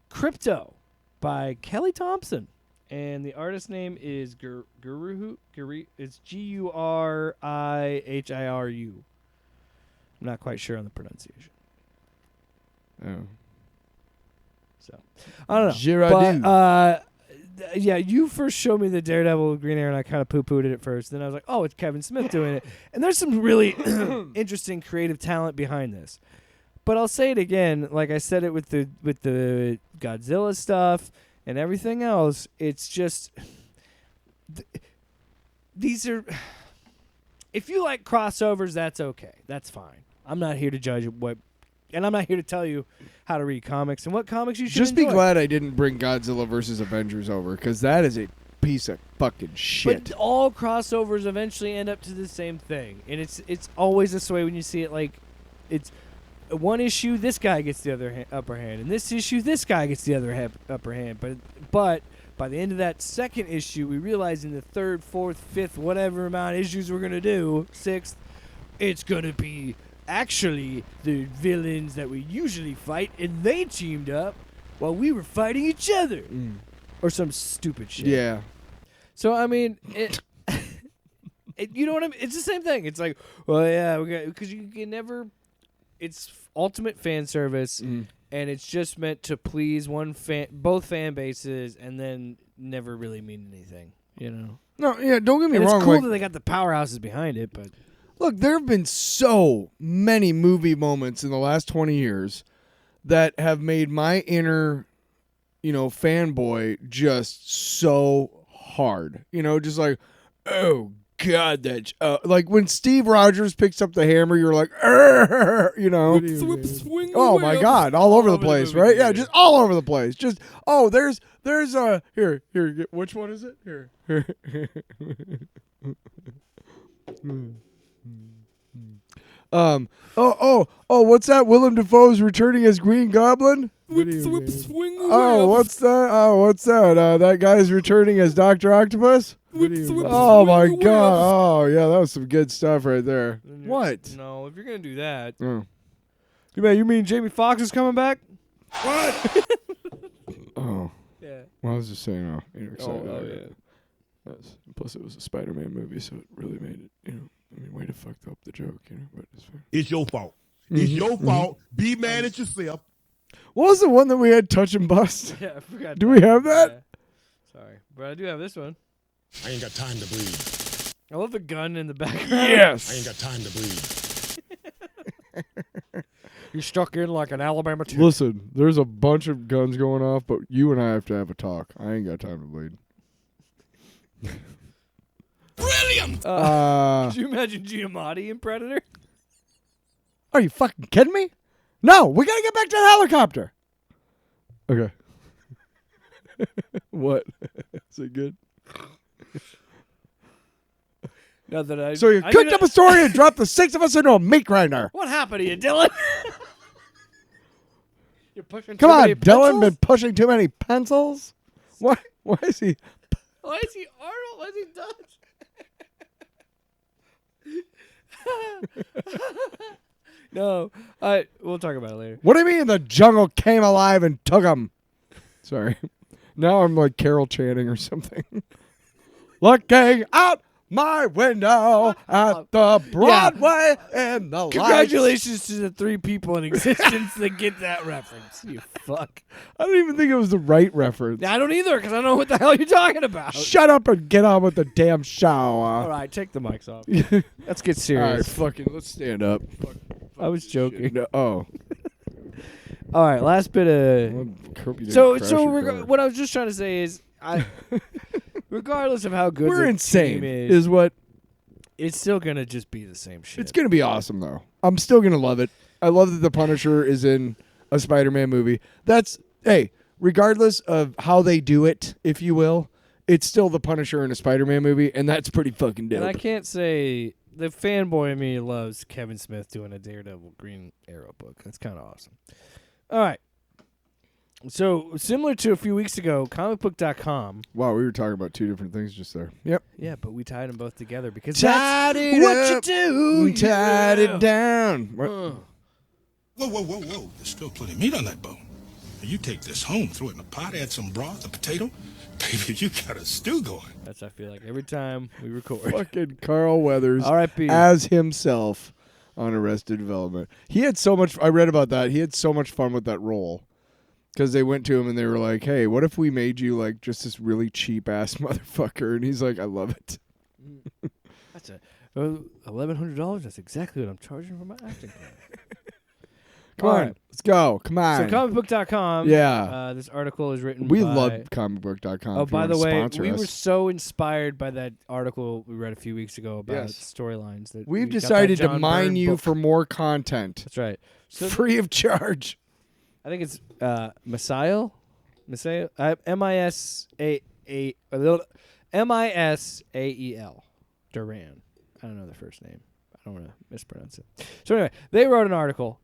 Crypto by Kelly Thompson. And the artist name is Gurihiru. It's Gurihiru. I'm not quite sure on the pronunciation. Oh. So I don't know. Girardin. But you first showed me the Daredevil Green Arrow, and I kind of poo-pooed it at first. Then I was like, oh, it's Kevin Smith doing it. And there's some really interesting creative talent behind this. But I'll say it again, like I said it with the Godzilla stuff and everything else. It's just these are. If you like crossovers, that's okay. That's fine. I'm not here to judge and I'm not here to tell you how to read comics and what comics you should Just enjoy. be glad I didn't bring Godzilla versus Avengers over, because that is a piece of fucking shit. But all crossovers eventually end up to the same thing, and it's always this way when you see it. Like, it's one issue, this guy gets the upper hand, and this issue, this guy gets the other upper hand. But by the end of that second issue, we realize in the third, fourth, fifth, whatever amount of issues we're gonna do, sixth, it's gonna be actually the villains that we usually fight, and they teamed up while we were fighting each other, or some stupid shit. Yeah. So I mean, you know what I mean? It's the same thing. It's like, well, yeah, because you can never. It's ultimate fan service, and it's just meant to please both fan bases, and then never really mean anything. You know? No, yeah. Don't get me and wrong. It's cool that they got the powerhouses behind it, but. Look, there have been so many movie moments in the last 20 years that have made my inner, fanboy just so hard. You know, just like, oh God, that's like when Steve Rogers picks up the hammer, you're like, you know, oh my God, all over the place, right? Yeah, just all over the place. Just there's here, which one is it? Here. What's that? Willem Dafoe's returning as Green Goblin? What's that? That guy's returning as Dr. Octopus? Oh my God. Oh yeah, that was some good stuff right there. What? No, if you're gonna do that. You mean Jamie Foxx is coming back? What? Oh. Yeah. Well, I was just saying, you're excited. Yeah. Plus, it was a Spider-Man movie, so it really made it, way to fuck up the joke, but it's fine. It's your fault. It's your fault. Be mad at yourself. What was the one that we had touch and bust? Yeah, I forgot. Do we have that? Yeah. Sorry, but I do have this one. I ain't got time to bleed. I love the gun in the background. Yes. I ain't got time to bleed. You're stuck in like an Alabama too. Listen, there's a bunch of guns going off, but you and I have to have a talk. I ain't got time to bleed. Brilliant! Could you imagine Giamatti in Predator? Are you fucking kidding me? No, we gotta get back to the helicopter. Okay. What? Is it good? Not that I. So you cooked up a story and dropped the 6 of us into a meat grinder. What happened to you, Dylan? You're pushing. Come too on, many Dylan, pencils? been pushing too many pencils. Why is he? Why is he Arnold? Why is he Dutch? No, we'll talk about it later. What do you mean the jungle came alive and took him? Sorry. Now I'm like Carol Channing or something. Looking out my window at the Broadway and the lights. Congratulations to the 3 people in existence that get that reference. You fuck. I don't even think it was the right reference. I don't either, because I don't know what the hell you're talking about. Shut up and get on with the damn show. All right, take the mics off. Let's get serious. All right, let's stand up. I was joking. No, All right, last bit of. What I was just trying to say is, regardless of how good we're the insane team is what. It's still gonna just be the same shit. It's gonna be awesome though. I'm still gonna love it. I love that the Punisher is in a Spider-Man movie. Regardless of how they do it, if you will, it's still the Punisher in a Spider-Man movie, and that's pretty fucking dope. And I can't say the fanboy in me loves Kevin Smith doing a Daredevil Green Arrow book. That's kind of awesome. All right. So, similar to a few weeks ago, comicbook.com. Wow, we were talking about 2 different things just there. Yep. Yeah, but we tied them both together because tied that's it what up. you do. We tied it down. Whoa. There's still plenty of meat on that bone. You take this home, throw it in a pot, add some broth, a potato. Baby, you got a stew going. That's, I feel like, every time we record. Fucking Carl Weathers R.I.P. as himself on Arrested Development. He had so much, I read about that, he had so much fun with that role. Because they went to him and they were like, hey, what if we made you like just this really cheap-ass motherfucker? And he's like, I love it. That's $1,100. That's exactly what I'm charging for my acting class. Come on, let's go. Come on. So comicbook.com. Yeah. This article is written We by... love comicbook.com. Oh, by the way, we us. were so inspired by that article we read a few weeks ago about storylines. That We've we got decided that to John mine Byrne you book. for more content. That's right. So free of charge. I think it's Misael, M-I-S-A-E-L, Duran. I don't know the first name. I don't want to mispronounce it. So anyway, they wrote an article.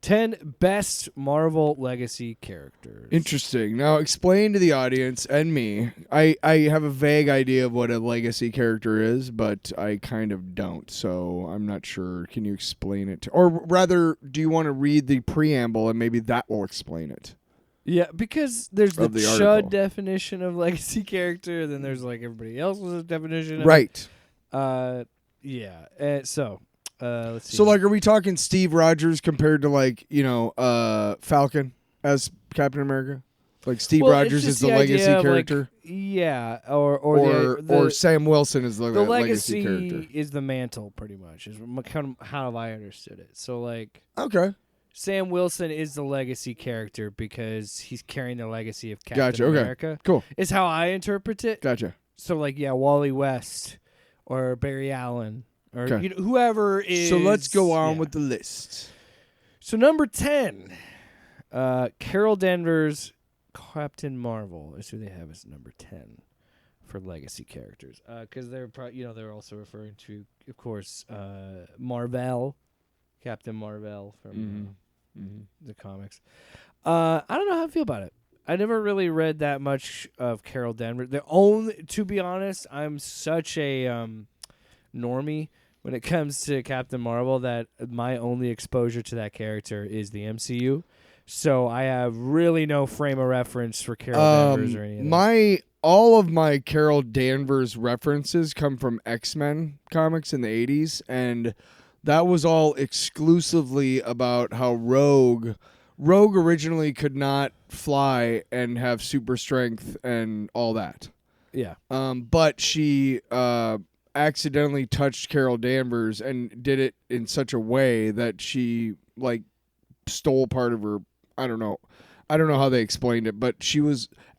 10 best Marvel legacy characters. Interesting. Now explain to the audience and me. I have a vague idea of what a legacy character is, but I kind of don't. So I'm not sure. Can you explain it? Or rather, do you want to read the preamble and maybe that will explain it? Yeah, because there's the article. Chud definition of legacy character, then there's like everybody else's definition. Right. Yeah. So let's see. So like, are we talking Steve Rogers compared to like, Falcon as Captain America? Like Steve Rogers is the legacy character? Like, or Sam Wilson is the legacy character. is the mantle, pretty much, is kind of how I understood it. So like, okay. Sam Wilson is the legacy character because he's carrying the legacy of Captain Okay. America. Cool. Is how I interpret it. Gotcha. So like Wally West or Barry Allen or Okay. whoever is. So let's go on with the list. So number 10, Carol Danvers, Captain Marvel is who they have as number 10 for legacy characters. Because they're they're also referring to, of course, Marvel, Captain Marvel from the comics. I don't know how I feel about it. I never really read that much of Carol Danvers. To be honest, I'm such a normie when it comes to Captain Marvel that my only exposure to that character is the MCU. So I have really no frame of reference for Carol Danvers or anything. All of my Carol Danvers references come from X-Men comics in the 80s, and that was all exclusively about how Rogue originally could not fly and have super strength and all that. Yeah. But she accidentally touched Carol Danvers and did it in such a way that she stole part of her. I don't know how they explained it, but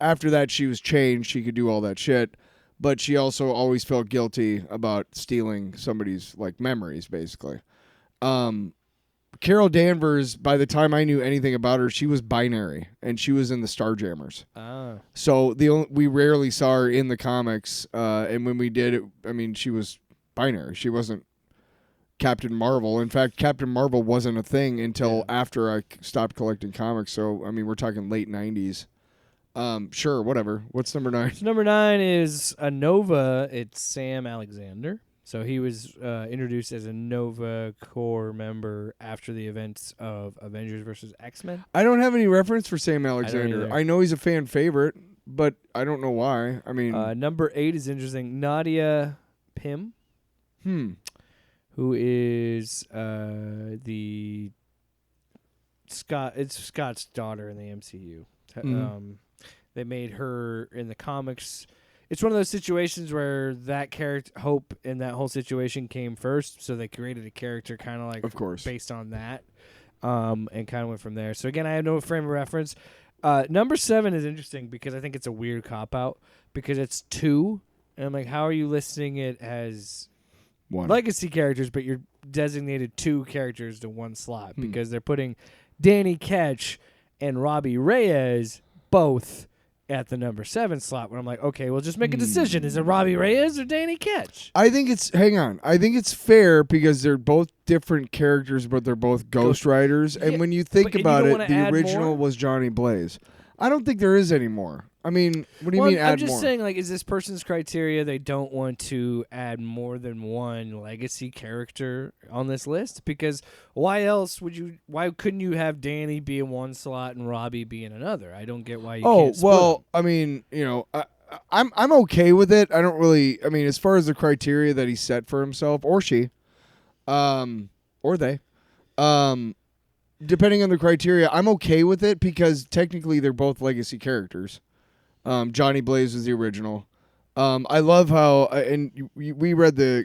after that she was changed. She could do all that shit, but she also always felt guilty about stealing somebody's memories, basically. Carol Danvers, by the time I knew anything about her, she was binary, and she was in the Starjammers. So we rarely saw her in the comics, and when we did, she was binary. She wasn't Captain Marvel. In fact, Captain Marvel wasn't a thing until after I stopped collecting comics. So, we're talking late 90s. Sure, whatever. What's number 9? So number 9 is a Nova. It's Sam Alexander. So he was introduced as a Nova Corps member after the events of Avengers versus X-Men. I don't have any reference for Sam Alexander. I know he's a fan favorite, but I don't know why. Number 8 is interesting. Nadia Pym. Who is the Scott's daughter in the MCU. They made her in the comics. It's one of those situations where that character, Hope, in that whole situation came first, so they created a character kind of of course, based on that, and kind of went from there. So again, I have no frame of reference. Number 7 is interesting because I think it's a weird cop-out because it's 2, and I'm like, how are you listing it as 1 legacy characters, but you're designated 2 characters to 1 slot because they're putting Danny Ketch and Robbie Reyes both at the number 7 slot, when I'm like, okay, well, just make a decision. Is it Robbie Reyes or Danny Ketch? I think it's fair because they're both different characters, but they're both Ghost Riders. And when you think about it, the original was Johnny Blaze. I don't think there is anymore. What do you mean add more? I'm just saying, is this person's criteria they don't want to add more than 1 legacy character on this list? Because why couldn't you have Danny be in 1 slot and Robbie be in another? I don't get why you can't split them. I'm okay with it. I don't really, as far as the criteria that he set for himself, or she, or they, depending on the criteria, I'm okay with it because technically they're both legacy characters. Johnny Blaze was the original. I love how, we read the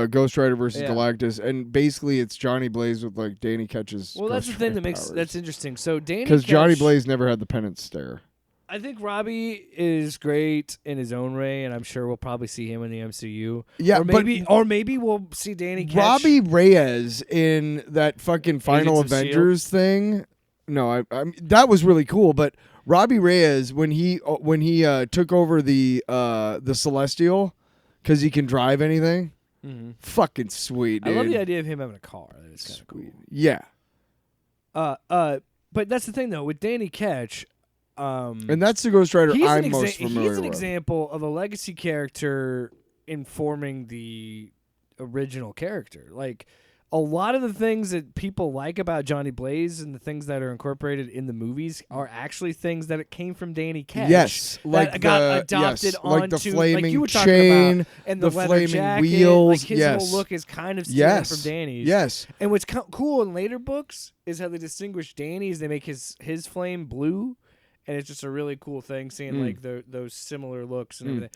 Ghost Rider versus Galactus, and basically it's Johnny Blaze with Danny Ketch's. Well, that's the thing that makes that's interesting. So Danny, because Johnny Blaze never had the penance stare. I think Robbie is great in his own way, and I'm sure we'll probably see him in the MCU. Yeah, or maybe we'll see Danny Ketch. Robbie Reyes in that fucking final Avengers thing. No, that was really cool, but Robbie Reyes when he took over the Celestial because he can drive anything, fucking sweet, dude. I love the idea of him having a car. That is kind of cool. Yeah. But that's the thing though with Danny Ketch. And that's the Ghost Rider I'm most familiar with. He's an example of a legacy character informing the original character. A lot of the things that people like about Johnny Blaze and the things that are incorporated in the movies are actually things that it came from Danny Ketch. Yes, that got adopted onto the flaming you were chain, about, and the flaming jacket, wheels. His whole look is kind of stealing from Danny's. Yes. And what's cool in later books is how they distinguish Danny's. They make his flame blue. And it's just a really cool thing seeing those similar looks and everything.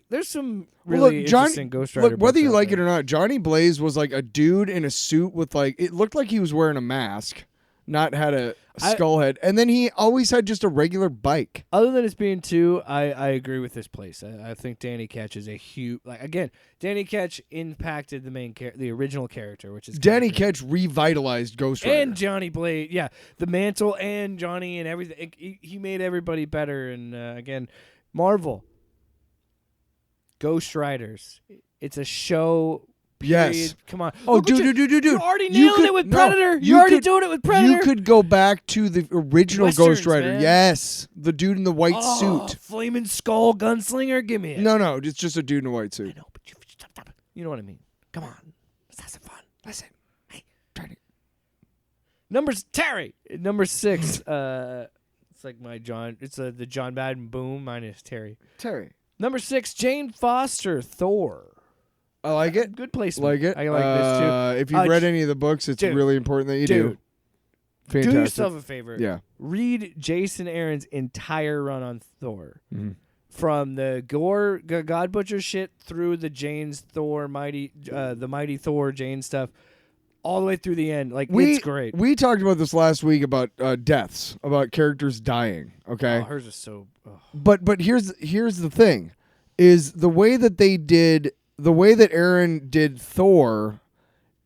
There's some really interesting Ghost Rider. Look, whether you like it or not, Johnny Blaze was a dude in a suit with it looked like he was wearing a mask, not had a skull head. And then he always had just a regular bike. Other than it's being 2, I agree with this place. I think Danny Ketch is a huge again. Danny Ketch impacted the original character, which is Danny Ketch revitalized Ghost Rider and Johnny Blade. Yeah, the Mantle and Johnny and everything. He made everybody better. And again, Marvel, Ghost Riders. It's a show. Period. Yes. Come on. Oh, dude. You're already nailing it with Predator. You're already doing it with Predator. You could go back to the original Westerns, Ghost Rider. man. Yes. The dude in the white suit. Flaming Skull Gunslinger. Give me it. No. It's just a dude in a white suit. I know, but stop. You know what I mean. Come on. Let's have some fun. Listen. Hey, try it. Terry. Number 6. It's like my John. It's the John Madden boom minus Terry. Number 6. Jane Foster. Thor. I like it. Good placement. Like it. I like this too. If you've read any of the books, it's really important that you do. Fantastic. Do yourself a favor. Yeah. Read Jason Aaron's entire run on Thor. Mm-hmm. From the Gore God Butcher shit through the Jane's Thor the Mighty Thor Jane stuff, all the way through the end. It's great. We talked about this last week about deaths, about characters dying. Okay. Oh, hers is so. Oh. But here's the thing, is the way that they did. The way that Aaron did Thor,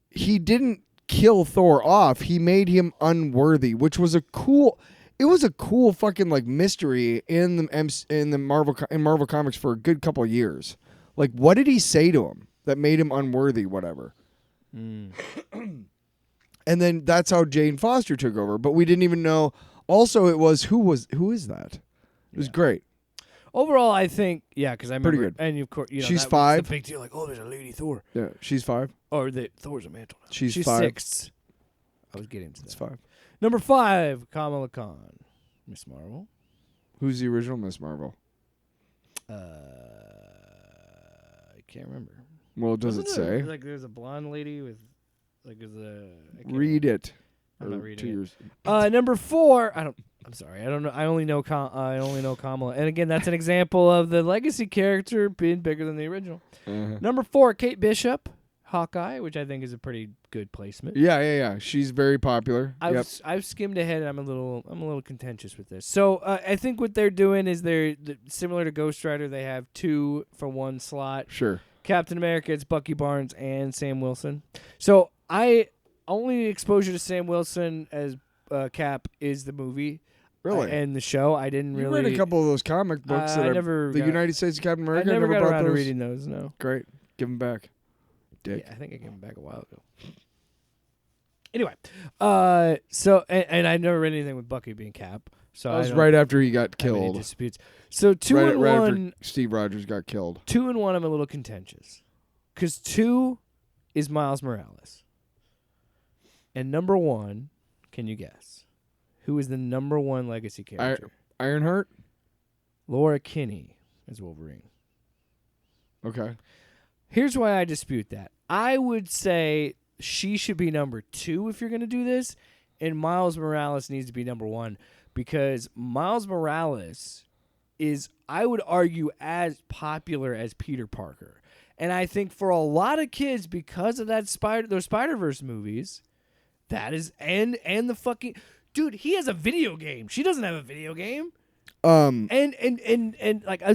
he didn't kill Thor off. He made him unworthy, which was a cool fucking mystery in the Marvel Comics for a good couple of years. Like, what did he say to him that made him unworthy? Whatever. And then that's how Jane Foster took over. But we didn't even know. Also, it was who is that? It was great. Overall, I think, because I remember. Pretty good. And of course, she's that 5. was the big deal. Like, there's a lady Thor. Yeah, she's 5. Or Thor's a mantle now. She's 5. 6. I was getting to that. It's 5. Number 5, Kamala Khan, Miss Marvel. Who's the original Miss Marvel? I can't remember. Well, does it say? There's a blonde lady with Read it. I'm not reading it. Number 4. I'm sorry. I don't know. I only know Kamala. And again, that's an example of the legacy character being bigger than the original. Number 4, Kate Bishop, Hawkeye, which I think is a pretty good placement. Yeah. She's very popular. I've skimmed ahead, and I'm a little contentious with this. So I think what they're doing is they're similar to Ghost Rider. They have 2 for 1 slot. Sure. Captain America, it's Bucky Barnes and Sam Wilson. So I only exposure to Sam Wilson as Cap is the movie. Really? And the show. I didn't you really read a couple of those comic books that are the United States of Captain America. I never got bought around those. to reading those. No. Great. Give them back. Dick. Yeah, I think I gave them back a while ago. Anyway, so and I never read anything with Bucky being Cap. So that was right after he got killed. Disputes. So 2 and 1. After Steve Rogers got killed. 2 and 1. I'm a little contentious because 2 is Miles Morales, and number 1. Can you guess who is the number 1 legacy character? Ironheart. Laura Kinney as Wolverine. Okay. Here's why I dispute that. I would say she should be number 2 if you're going to do this, and Miles Morales needs to be number 1 because Miles Morales is, I would argue, as popular as Peter Parker. And I think for a lot of kids, because of that those Spider-Verse movies, that is, and the fucking... Dude, he has a video game. She doesn't have a video game. And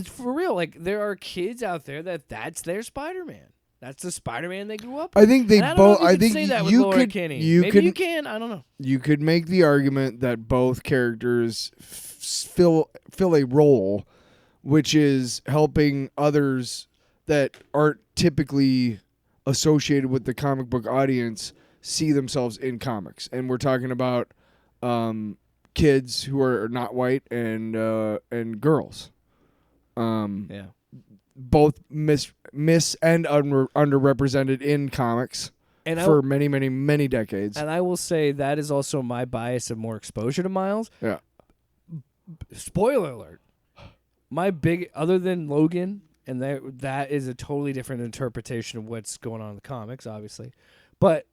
for real, there are kids out there that's their Spider-Man. That's the Spider-Man they grew up with. I think they both. I think say that you with Laura could. Kinney. You Maybe could. you can. I don't know. You could make the argument that both characters fill a role, which is helping others that aren't typically associated with the comic book audience see themselves in comics, and we're talking about kids who are not white and girls. Yeah. Both miss and underrepresented in comics for many, many, many decades. And I will say that is also my bias of more exposure to Miles. Yeah. Spoiler alert. My big, other than Logan, and that is a totally different interpretation of what's going on in the comics, obviously. But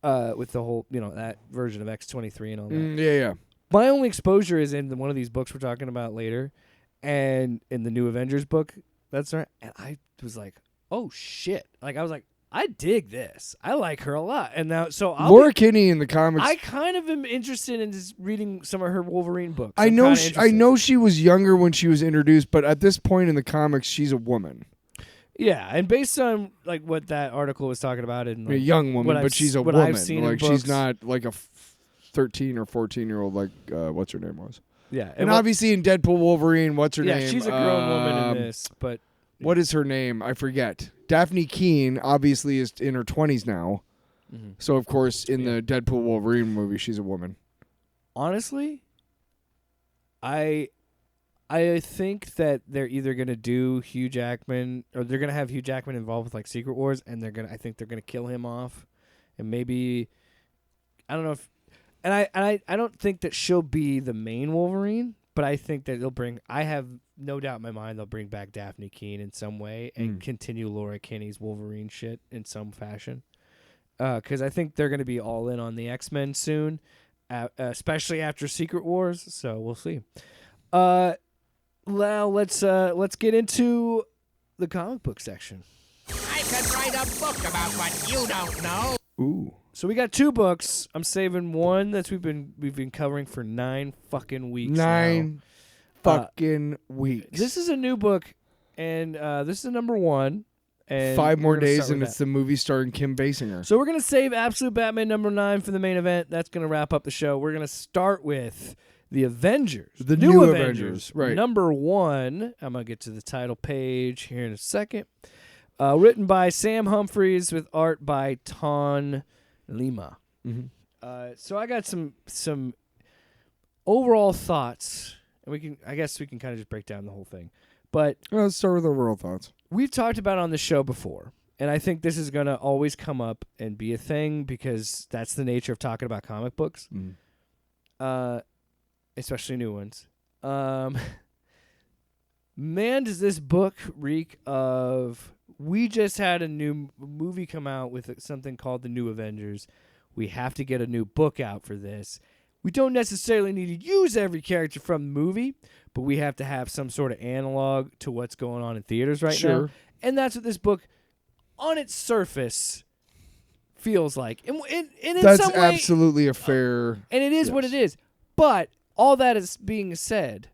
with the whole, that version of X-23 and all that. Yeah. My only exposure is in one of these books we're talking about later, and in the new Avengers book. That's right. And I was like, oh, shit. I was like, I dig this. I like her a lot. And now, so Laura Kinney in the comics. I kind of am interested in just reading some of her Wolverine books. I know she was younger when she was introduced, but at this point in the comics, she's a woman. Yeah, and based on like what that article was talking about, and like, a young woman, but she's a woman. I've seen like in she's books. not like a 13 or 14-year-old like what's her name was. Yeah, and obviously in Deadpool Wolverine, what's her name? Yeah, she's a grown woman in this, but what is her name? I forget. Daphne Keane obviously is in her 20s now, so of course in the Deadpool Wolverine movie, she's a woman. Honestly, I think that they're either gonna do Hugh Jackman or they're gonna have Hugh Jackman involved with like Secret Wars, and I think they're gonna kill him off, and maybe I don't know if, and I don't think that she'll be the main Wolverine, but I think that I have no doubt in my mind they'll bring back Daphne Keane in some way and continue Laura Kinney's Wolverine shit in some fashion, because I think they're gonna be all in on the X-Men soon, especially after Secret Wars. So we'll see. Now let's get into the comic book section. I could write a book about what you don't know. Ooh. So we got 2 books. I'm saving one that we've been covering for 9 fucking weeks. 9 fucking weeks. This is a new book, and this is number 1. And 5 more days, and it's the movie starring Kim Basinger. So we're gonna save Absolute Batman number 9 for the main event. That's gonna wrap up the show. We're gonna start with the Avengers. The new Avengers. Right. Number 1. I'm going to get to the title page here in a second. Written by Sam Humphries with art by Ton Lima. So I got some overall thoughts, and I guess we can kind of just break down the whole thing. But let's start with overall thoughts. We've talked about it on the show before, and I think this is going to always come up and be a thing because that's the nature of talking about comic books. Especially new ones. Man, does this book reek of... We just had a new movie come out with something called The New Avengers. We have to get a new book out for this. We don't necessarily need to use every character from the movie, but we have to have some sort of analog to what's going on in theaters right now. And that's what this book, on its surface, feels like. And in that's some way, absolutely a fair... and it is what it is. But... all that is being said,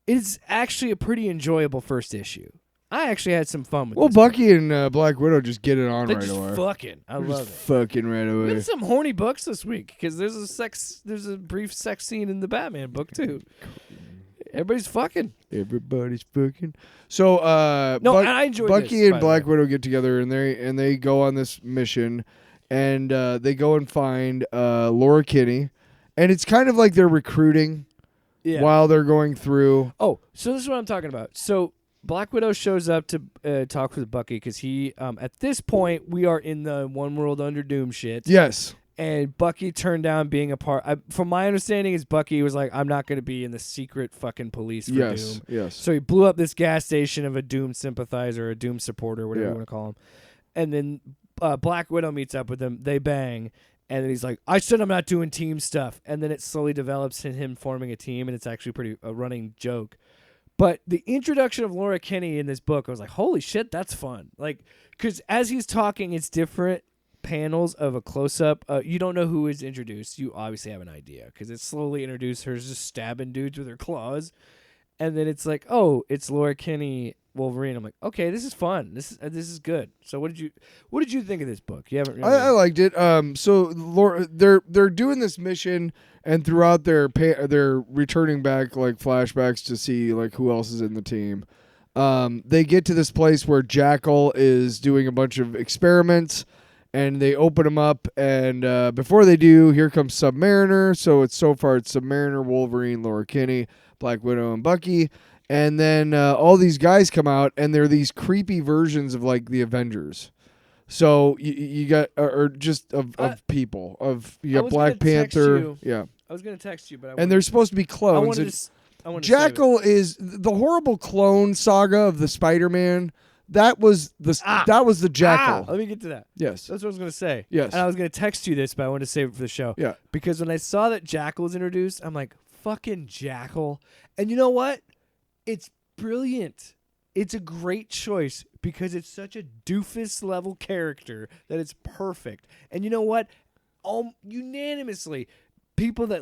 it's actually a pretty enjoyable first issue. I actually had some fun with this. Well, Bucky and Black Widow just get it on They're right just away. Fucking. I love it. Fucking right away. We had some horny books this week because there's a brief sex scene in the Batman book too. Everybody's fucking. Everybody's fucking. So I enjoyed Bucky this, and Black Widow get together and they go on this mission, and they go and find Laura Kinney. And it's kind of like they're recruiting while they're going through. Oh, so this is what I'm talking about. So Black Widow shows up to talk with Bucky because he, at this point, we are in the One World Under Doom shit. Yes. And Bucky turned down being a part. From my understanding, is Bucky was like, I'm not going to be in the secret fucking police for Doom. Yes. So he blew up this gas station of a Doom sympathizer, a Doom supporter, whatever you want to call him. And then Black Widow meets up with him. They bang. And then he's like, I said I'm not doing team stuff. And then it slowly develops in him forming a team, and it's actually a running joke. But the introduction of Laura Kinney in this book, I was like, holy shit, that's fun. Like, because as he's talking, it's different panels of a close-up. You don't know who is introduced. You obviously have an idea, because it's slowly introduced her just stabbing dudes with her claws. And then it's like, oh, it's Laura Kinney Wolverine. I'm like, okay, this is fun. This is good. So what did you think of this book? You haven't really... I liked it. So Laura, they're doing this mission, and throughout they're returning back like flashbacks to see like who else is in the team. They get to this place where Jackal is doing a bunch of experiments, and they open them up, and before they do, here comes Submariner. So far it's Submariner, Wolverine, Laura Kinney, Black Widow, and Bucky. And then all these guys come out, and they're these creepy versions of like the Avengers. So you got or just of people you got Black Panther. Yeah, I was gonna text you, but they're supposed to be clones. Jackal is the horrible clone saga of the Spider-Man. That was the Jackal. Let me get to that. Yes, that's what I was gonna say. Yes, and I was gonna text you this, but I wanted to save it for the show. Yeah, because when I saw that Jackal was introduced, I'm like, fucking Jackal. And you know what? It's brilliant. it's a great choice because it's such a doofus level character that it's perfect. And you know what? Unanimously, people that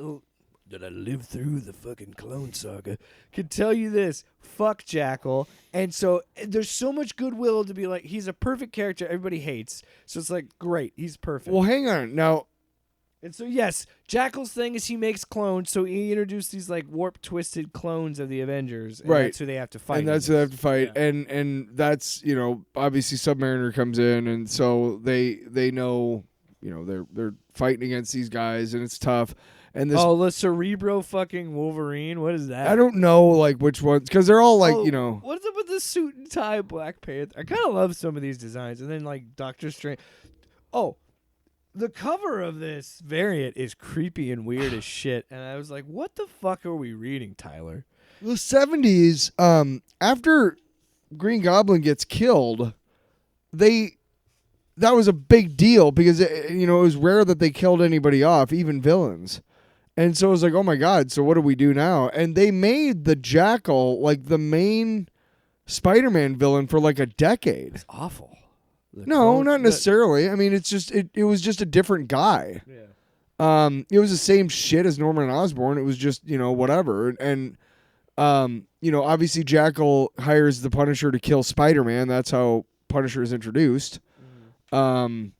I lived through the fucking Clone Saga can tell you this. Fuck Jackal. And so there's so much goodwill to be like, he's a perfect character everybody hates. So it's like, great, he's perfect. Well, hang on. Now, and so, yes, Jackal's thing is he makes clones, so he introduced these, like, warp-twisted clones of the Avengers, and right. that's who they have to fight. And that's who they have to fight. Yeah. And that's, you know, obviously Submariner comes in, and so they know, you know, they're fighting against these guys, and it's tough. And this, the Cerebro fucking Wolverine? What is that? I don't know, like, which ones, because they're all, like, you know. What's up with the suit and tie Black Panther? I kind of love some of these designs. And then, like, Doctor Strange. Oh. The cover of this variant is creepy and weird as shit, and I was like, what the fuck are we reading, Tyler? The 70s, after Green Goblin gets killed, that was a big deal because, it was rare that they killed anybody off, even villains. And so it was like, oh my God, so what do we do now? And they made the Jackal, like, the main Spider-Man villain for, like, a decade. It's awful. No, not necessarily. I mean, it's just it was just a different guy. Yeah. It was the same shit as Norman Osborn. It was just, whatever. And obviously Jackal hires the Punisher to kill Spider-Man. That's how Punisher is introduced. Hard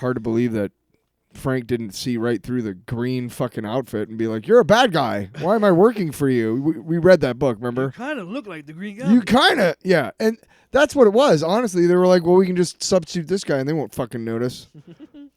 to believe that Frank didn't see right through the green fucking outfit and be like, "You're a bad guy. Why am I working for you?" We read that book, remember? You kind of look like the Green Goblin. You kind of, yeah. And that's what it was. Honestly, they were like, well, we can just substitute this guy and they won't fucking notice.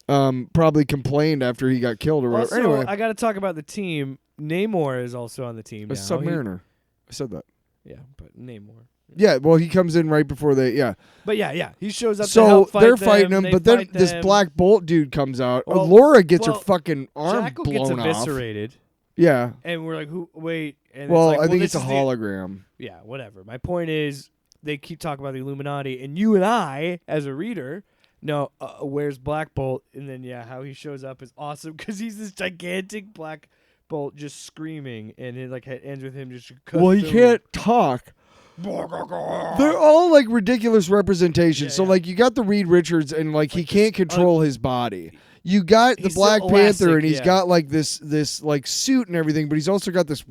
Probably complained after he got killed or whatever. Also, anyway, I got to talk about the team. Namor is also on the team now. A Submariner. I said that. Yeah, but Namor. Yeah, well, he comes in right before they, yeah. But yeah, he shows up so to help fight they're them, fighting him, but then fight this them. Black Bolt dude comes out. Well, Laura gets her fucking arm Jackal blown gets off. eviscerated. Yeah. And we're like, who? Wait. And well, it's like, I think it's a this is hologram. Yeah, whatever. My point is, they keep talking about the Illuminati, and you and I, as a reader, know where's Black Bolt, and then how he shows up is awesome because he's this gigantic Black Bolt just screaming, and it ends with him just. Well, he can't talk. They're all like ridiculous representations. So like you got the Reed Richards, and like he can't control his body. You got the Black Panther, and he's got like this like suit and everything, but he's also got this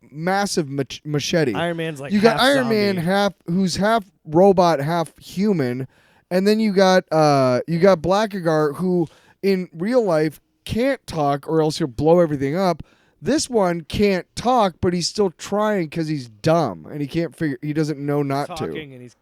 massive machete. Iron Man's like you got Iron Man who's half robot, half human, and then you got Blackagar who in real life can't talk or else he'll blow everything up. This one can't talk, but he's still trying because he's dumb and he doesn't know not to. And he's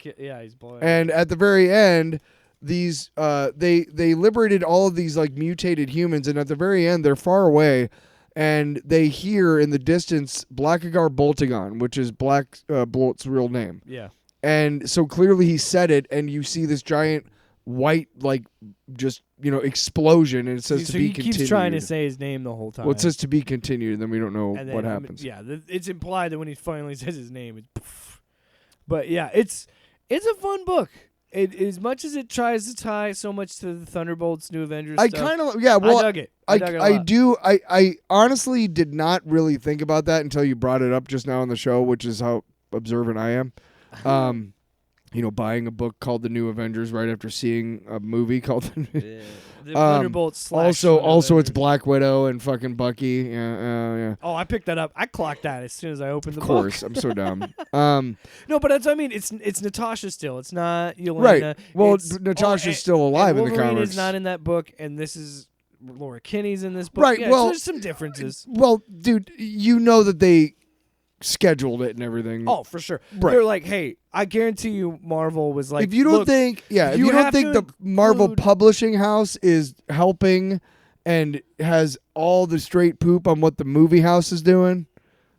blowing. And at the very end, these they liberated all of these like mutated humans, and at the very end they're far away, and they hear in the distance Blackagar Boltagon, which is Black Bolt's real name. Yeah. And so clearly he said it, and you see this giant white like just explosion, and it says to be continued. He keeps trying to say his name the whole time. Well, it says to be continued, and then we don't know what happens. It's implied that when he finally says his name, it's poof. But yeah, it's a fun book. As much as it tries to tie so much to the Thunderbolts, New Avengers I stuff, kind of well, I dug it. I honestly did not really think about that until you brought it up just now on the show, which is how observant I am. Buying a book called The New Avengers right after seeing a movie called the Thunderbolts. Also, it's Black Widow and fucking Bucky. Yeah. Oh, I picked that up. I clocked that as soon as I opened the book. Of course, I'm so dumb. No, but that's what I mean. It's Natasha still. It's not Yelena. Right. Well, Natasha's still alive in the Wolverine comics. Is not in that book, and this is Laura Kinney's in this book. Right. Yeah, well, so there's some differences. Well, dude, you know that they scheduled it and everything. Oh, for sure. Right. They're like, hey, I guarantee you Marvel was like, if you don't think the Marvel publishing house is helping and has all the straight poop on what the movie house is doing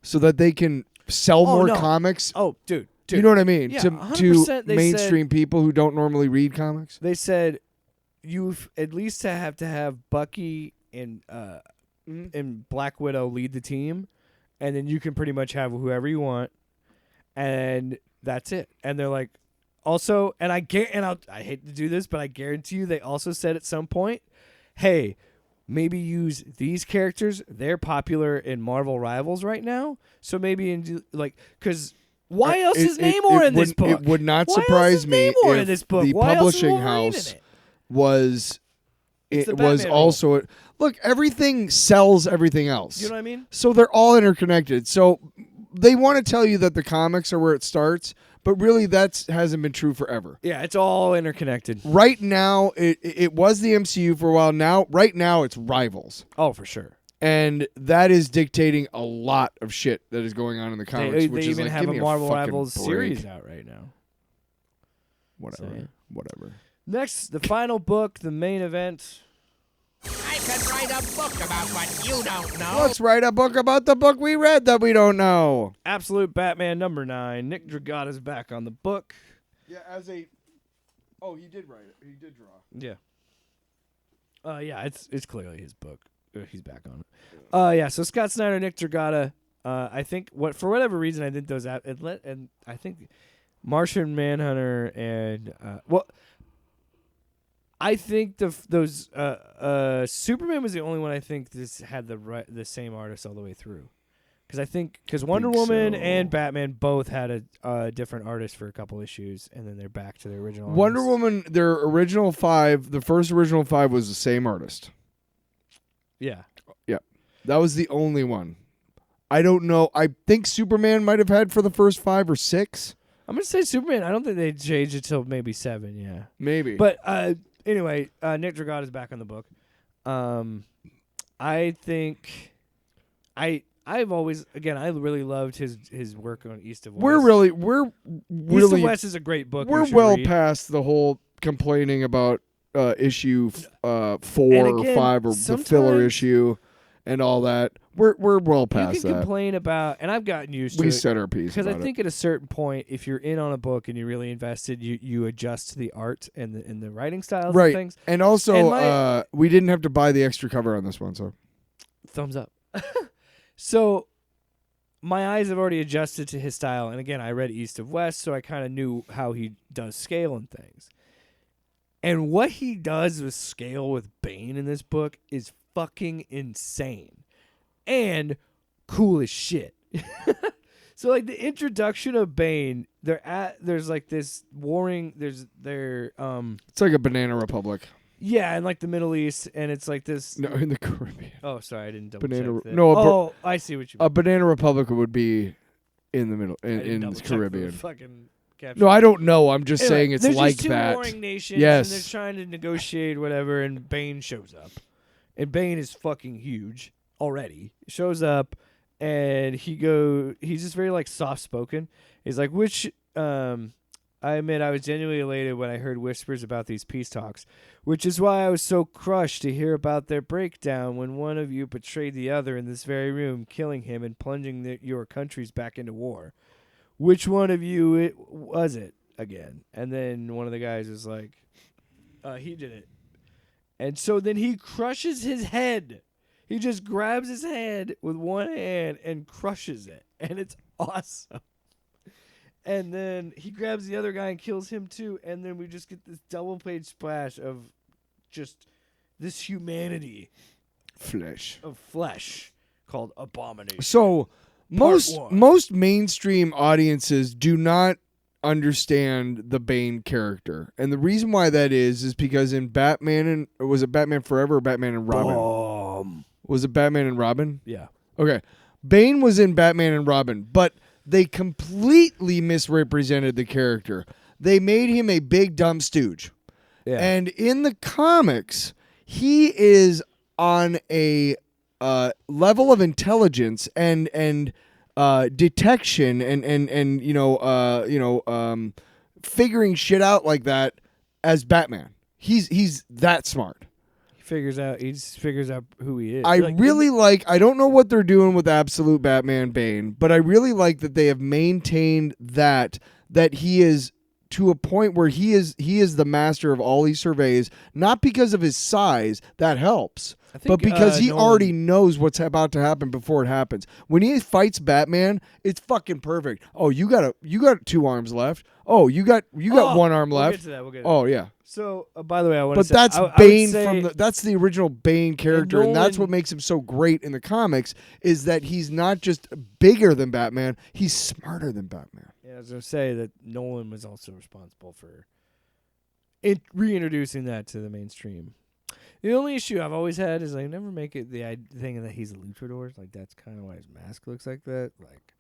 so that they can sell more comics. Oh, dude. You know what I mean? Yeah, to mainstream people who don't normally read comics. They said you at least have to have Bucky and Black Widow lead the team. And then you can pretty much have whoever you want, and that's it. And they're like, also, and I hate to do this, but I guarantee you they also said at some point, hey, maybe use these characters. They're popular in Marvel Rivals right now, so maybe because Why else is Namor in this book? It would not Why surprise else is me Namor if in this book? the Why publishing else is Wolverine house in it? was It's the was Batman also look, everything sells everything else. You know what I mean? So they're all interconnected. So they want to tell you that the comics are where it starts, but really that hasn't been true forever. Yeah, it's all interconnected. Right now, it was the MCU for a while. Right now, it's rivals. Oh, for sure. And that is dictating a lot of shit that is going on in the comics. They which even is have a Marvel Rivals break. series out right now. Whatever. Next, the final book, the main event. I could write a book about what you don't know. Let's write a book about the book we read that we don't know. Absolute Batman #9. Nick Dragotta's back on the book. Yeah, Oh, he did write it. He did draw. Yeah. Yeah, it's clearly his book. He's back on it. Yeah. So Scott Snyder, Nick Dragotta. I think for whatever reason I think those and I think Martian Manhunter and I think those Superman was the only one I think this had the same artist all the way through. Because Wonder Woman and Batman both had a different artist for a couple issues, and then they're back to their original Wonder artist. Woman, their original 5, the first original 5 was the same artist. Yeah. Yeah. That was the only one. I don't know. I think Superman might have had for the first 5 or 6. I'm going to say Superman. I don't think they changed it till maybe 7, yeah. Maybe. But anyway, Nick Dragotta's back on the book. I think I've always, again, I really loved his work on East of West. We're really East of West is a great book. We're well past the whole complaining about issue 4 or 5 or the filler issue and all that. We're well past that. You can complain about, and I've gotten used to it. We said our piece because I about think at a certain point, if you're in on a book and you're really invested, you adjust to the art and the writing styles right. and things. And also, we didn't have to buy the extra cover on this one, so thumbs up. So my eyes have already adjusted to his style, and again, I read East of West, so I kind of knew how he does scale and things. And what he does with scale with Bane in this book is fucking insane and cool as shit. So like the introduction of Bane, there's like this warring. It's like a Banana Republic. Yeah, in like the Middle East, and it's like this. No, in the Caribbean. Oh, sorry, I didn't double check that. No, I see what you mean. A Banana Republic would be in the middle, in the Caribbean. Fucking no, I don't know. I'm just saying it's there's like these two that. warring nations, yes, and they're trying to negotiate whatever, and Bane shows up, and Bane is fucking huge already. Shows up, and he's just very like soft spoken. He's like, I admit I was genuinely elated when I heard whispers about these peace talks, which is why I was so crushed to hear about their breakdown when one of you betrayed the other in this very room, killing him and plunging your countries back into war. Which one of you was it again? And then one of the guys was like, he did it. And so then he crushes his head. He just grabs his head with one hand and crushes it. And it's awesome. And then he grabs the other guy and kills him too. And then we just get this double-page splash of just this humanity. Of flesh called Abomination. So most mainstream audiences do not understand the Bane character. And the reason why that is because in Batman was it Batman Forever or Batman and Robin? Was it Batman and Robin? Yeah. Okay. Bane was in Batman and Robin, but they completely misrepresented the character. They made him a big dumb stooge. Yeah. And in the comics, he is on a level of intelligence and detection and figuring shit out like that as Batman. He's that smart. He just figures out who he is. I don't know what they're doing with Absolute Batman Bane, but I really like that they have maintained that he is to a point where he is the master of all he surveys, not because of his size, that helps, but because he already knows what's about to happen before it happens. When he fights Batman, it's fucking perfect. Oh, you got 2 arms left. Oh, you got one arm left. We'll get to that. Oh yeah. So, by the way, I want But to say... that's I would Bane say, that's the original Bane character, and that's Nolan- what makes him so great in the comics, is that he's not just bigger than Batman, he's smarter than Batman. Yeah, I was going to say that Nolan was also responsible for reintroducing that to the mainstream. The only issue I've always had is I never make it the thing that he's a luchador. Like, that's kind of why his mask looks like that. Like,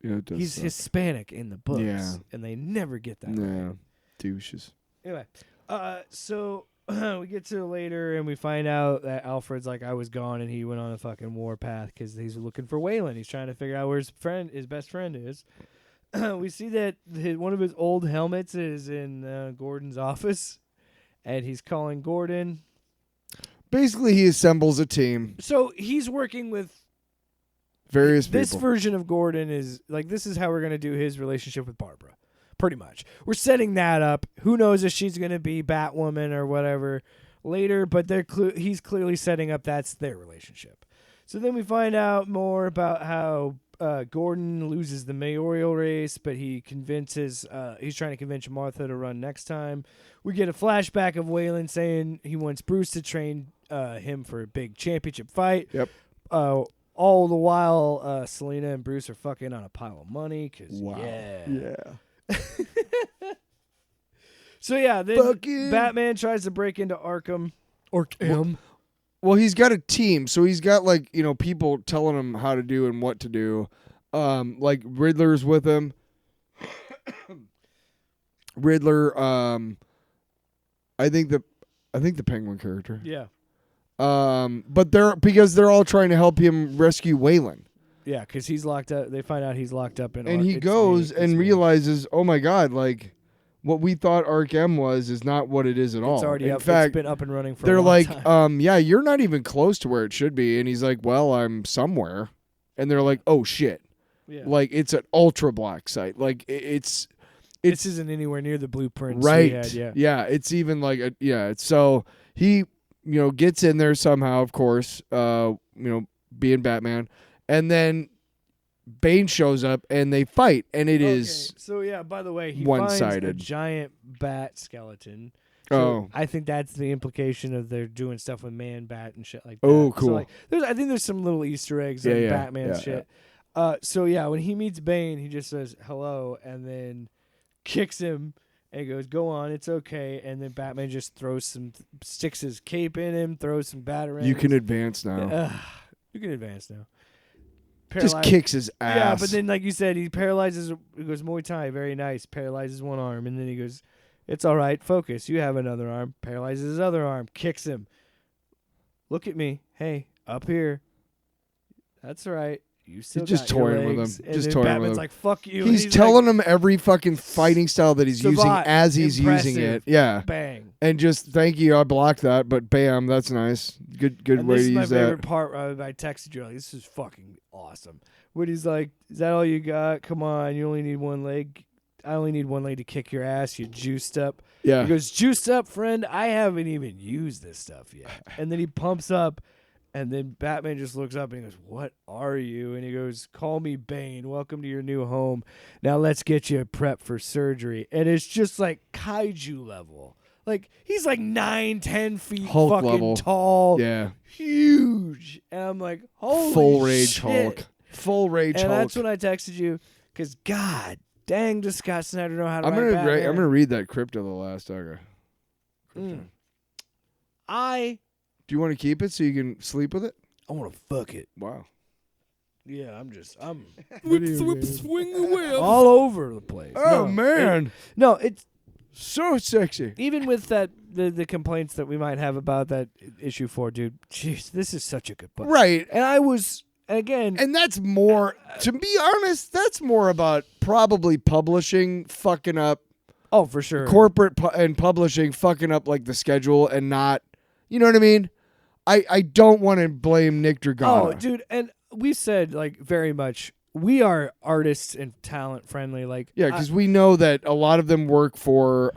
Yeah, it does he's suck. Hispanic in the books, Yeah. and they never get that. Yeah, Right. douches. Anyway, so we get to later, and we find out that Alfred's like, I was gone, and he went on a fucking warpath because he's looking for Waylon. He's trying to figure out where his best friend is. We see that one of his old helmets is in Gordon's office, and he's calling Gordon. Basically, he assembles a team. So he's working with Various this people. version of Gordon is like, this is how we're going to do his relationship with Barbara. Pretty much. We're setting that up. Who knows if she's going to be Batwoman or whatever later, but he's clearly setting up that's their relationship. So then we find out more about how Gordon loses the mayoral race, but he's trying to convince Martha to run next time. We get a flashback of Waylon saying he wants Bruce to train him for a big championship fight. Yep. All the while, Selena and Bruce are fucking on a pile of money. Yeah. So yeah, then Fucking- Batman tries to break into Arkham. Well, he's got a team, so he's got people telling him how to do and what to do. Like Riddler's with him. Riddler, I think the Penguin character. Yeah. But they're all trying to help him rescue Waylon. Yeah, because he's locked up. They find out he's locked up in. And he goes and realizes, oh my God, like what we thought Arkham was is not what it is at all. It's already In up. fact, It's been up and running for. they're a long like, time. yeah, you're not even close to where it should be. And he's like, well, I'm somewhere. And they're like, oh shit, Yeah. like it's an ultra black site. Like it's This isn't anywhere near the blueprints right. we had. Yeah. Yeah, it's even like so he gets in there somehow, of course, being Batman, and then Bane shows up and they fight, and it is So yeah, by the way, he one-sided. finds a giant bat skeleton. So Oh. I think that's the implication of they're doing stuff with Man Bat and shit like that. Oh, So, cool. like, I think there's some little Easter eggs Yeah, in yeah, Batman yeah, shit. So yeah, when he meets Bane, he just says hello and then kicks him and goes, "Go on, it's okay." And then Batman just sticks his cape in him, throws some batarangs. you can advance now. You can advance now. Just kicks his ass. Yeah, but then like you said, he paralyzes. He goes Muay Thai, very nice. Paralyzes one arm, and then he goes, "It's all right, focus. You have another arm." Paralyzes his other arm, kicks him. Look at me, hey, up here. That's all right. You still just got your toying with legs. him. And Just then toying with Batman's him. like, "Fuck you." And he's like, telling him every fucking fighting style that he's using Savant, as he's using it. impressive, Yeah. Bang. And just thank you, I blocked that, but bam, that's nice. Good And way this to is my use favorite that. part. I texted you like, "This is fucking awesome." When he's like, "Is that all you got? Come on, you only need one leg. I only need one leg to kick your ass. You juiced up." Yeah. He goes, "Juiced up, friend. I haven't even used this stuff yet." And then he pumps up, and then Batman just looks up and he goes, "What are you?" And he goes, "Call me Bane. Welcome to your new home. Now let's get you prepped for surgery." And it's just like kaiju level. Like he's like 9-10 feet Hulk fucking level. tall. Yeah. Huge. And I'm like, holy Full rage shit. Hulk. Full rage And Hulk. that's when I texted you, because God dang, does Scott Snyder know how to I'm write Batman. gonna read that Crypto the Last Saga. Mm. Do you want to keep it so you can sleep with it? I want to fuck it. Wow. Yeah, I'm Whip, swing the whip. all over the place. Oh man. No, it's So sexy. even with that the complaints that we might have about that issue 4, dude. Jeez, this is such a good book. Right. And I was again, And that's more, to be honest, that's more about probably publishing fucking up, oh for sure. corporate and publishing fucking up like the schedule and not, you know what I mean? I don't want to blame Nick Dragotta. Oh, dude, and we said like very much we are artists and talent friendly. Like Yeah, because we know that a lot of them work for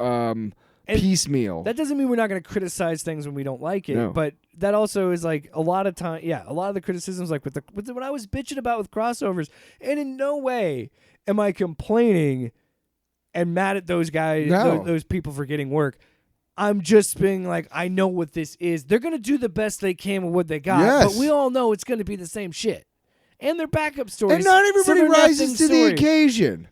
piecemeal. that doesn't mean we're not going to criticize things when we don't like it. No. But that also is like a lot of time. Yeah, a lot of the criticisms, like with the when I was bitching about with crossovers, and in no way am I complaining and mad at those guys, No. those people for getting work. I'm just being like, I know what this is. They're going to do the best they can with what they got, Yes. but we all know it's going to be the same shit. And their backup stories. And not everybody some are rises nothing to the story. occasion.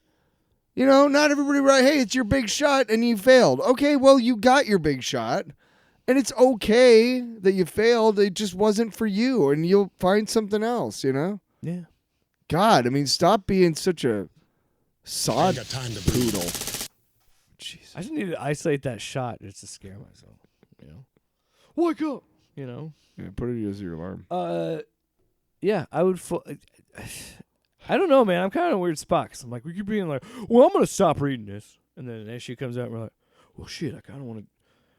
You know, not everybody hey, it's your big shot and you failed. Okay, well, you got your big shot. And it's okay that you failed. It just wasn't for you. And you'll find something else, you know? Yeah. God, I mean, stop being such a sod poodle. I just need to isolate that shot just to scare myself. You know? Wake up! You know? Yeah, put it as your alarm. Yeah, I would. I don't know, man. I'm kind of in a weird spot because I'm like, we keep being like, well, I'm gonna stop reading this, and then an issue comes out, and we're like, well, shit, I kind of want to.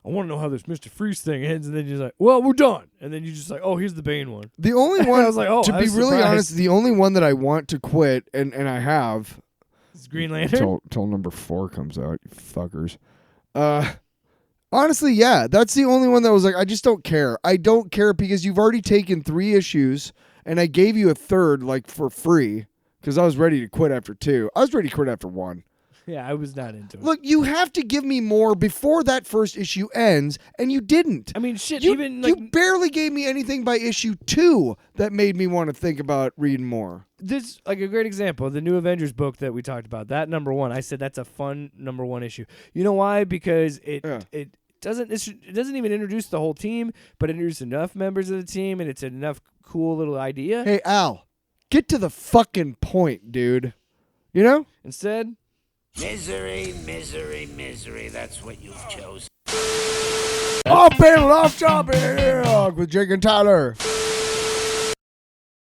I want to know how this Mr. Freeze thing ends, and then you're like, well, we're done, and then you just like, oh, here's the Bane one. The only one, I was like, oh, to be really honest, the only one that I want to quit, and I have, is Green Lantern. Till number 4 comes out, you fuckers. Honestly, yeah, that's the only one that was like, I just don't care. I don't care because you've already taken 3 issues, and I gave you a third like for free because I was ready to quit after 2. I was ready to quit after 1. Yeah, I was not into it. Look, you have to give me more before that first issue ends, and you didn't. I mean, shit, you, even like you barely gave me anything by issue 2 that made me want to think about reading more. this, like a great example, the new Avengers book that we talked about. That number 1, I said that's a fun number 1 issue. You know why? Because it doesn't even introduce the whole team, but it introduces enough members of the team, and it's enough cool little idea. Hey, Al, get to the fucking point, dude. You know? Instead, misery, misery, misery. That's what you've chosen. Off panel, off topic with Jake and Tyler.